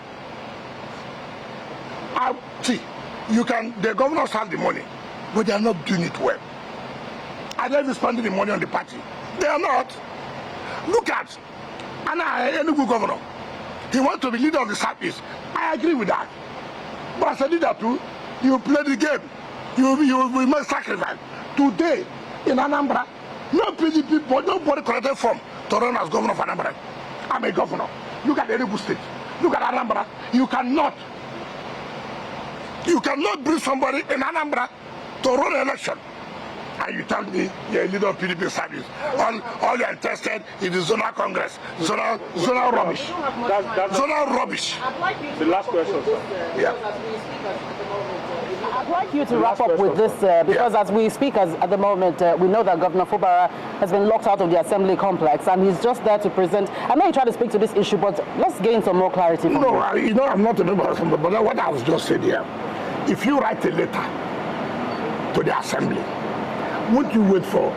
See, the governors have the money, but they are not doing it well. Are they spending the money on the party? They are not. Look at any good governor. He wants to be leader of the Southeast. I agree with that. But as a leader too, you play the game. You make sacrifice. Today, in Anambra, no PDP, but nobody collected form to run as governor of Anambra. I'm a governor. Look at Enugu State. Look at Anambra. You cannot bring somebody in Anambra to run an election. And you tell me you're a leader of PDP service. All you're interested in the zonal congress. Zonal rubbish. Zonal rubbish. The last question, sir. Yeah. I'd like you to wrap up with this because as we speak at the moment, we know that Governor Fubara has been locked out of the Assembly complex and he's just there to present. I know you try to speak to this issue, but let's gain some more clarity from you. No, I'm not a member of Assembly, but what I was just saying here, if you write a letter to the Assembly, would you wait for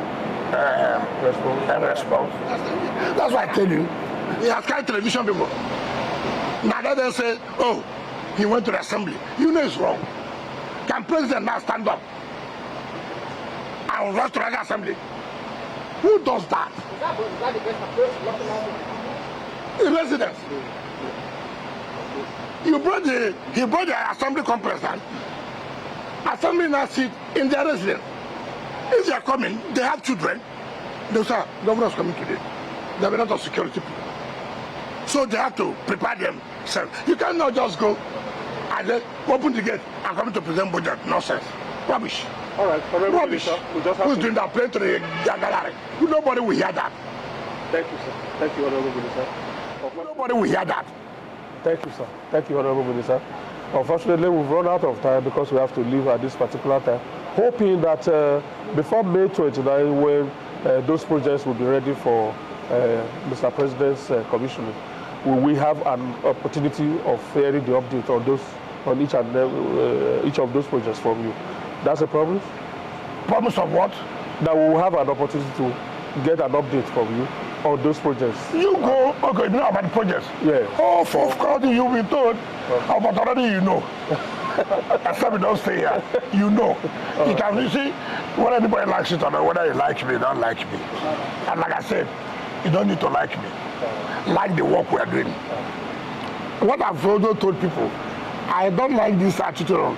a response? That's why I tell you, we have kind of television people. Now that they say, oh, he went to the Assembly. You know it's wrong. Can President now stand up and rush to the Assembly? Who does that? Is that the best approach? The residents. He brought the Assembly complex and Assembly now sit in their residence. If they are coming, they have children. They say, governor's coming today. There are a lot of security people. So they have to prepare themselves. You cannot just go and then open the gate and come to present budget. Nonsense. Rubbish. All right. Rubbish. Who's doing that? Playing to the gallery. Nobody will hear that. Thank you, sir. Thank you, Honorable Minister. Nobody will hear that. Thank you, sir. Thank you, Honorable Minister. Unfortunately, we've run out of time because we have to leave at this particular time. Hoping that before May 29, when those projects will be ready for Mr. President's commissioning, we have an opportunity of hearing the update on each of those projects from you. That's a promise? Promise of what? That we will have an opportunity to get an update from you on those projects. You go, okay, you know about the projects? Yeah. Oh, of course, you'll be told, but already you know. Except you don't stay here, you know. You see, whether anybody likes it or not, whether you like me, don't like me. And like I said, you don't need to like me. Like the work we are doing. What I've also told people, I don't like this attitude of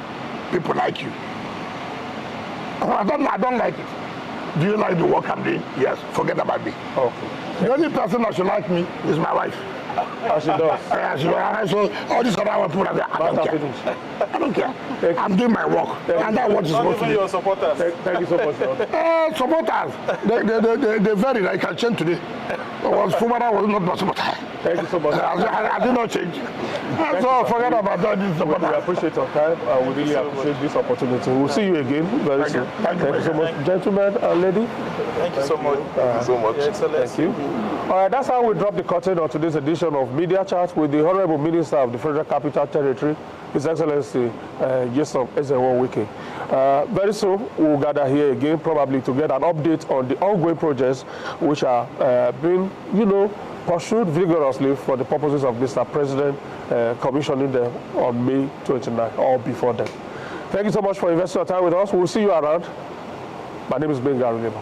people like you. I don't like it. Do you like the work I'm doing? Yes. Forget about me. Okay. The only person that should like me is my wife. As she does. So all these other people, I don't care. I don't care. I'm doing my work. And that's what is supposed to be. Your supporters. Thank you so much, sir. Supporters, they vary. I can change today. was Fumara was not Basumata. Thank you so much. I did not change. So forget about that. We appreciate your time. We really appreciate this opportunity. We'll see you again very soon. Thank you so much, gentlemen and lady. Thank you so much. Thank you so much. Thank you. All right, that's how we drop the curtain on today's edition of Media Chat with the Honorable Minister of the Federal Capital Territory, His Excellency Nyesom Wike. Very soon, we'll gather here again, probably to get an update on the ongoing projects which are being, pursued vigorously for the purposes of Mr. President commissioning them on May 29 or before then. Thank you so much for investing your time with us. We'll see you around. My name is Ben Garulema.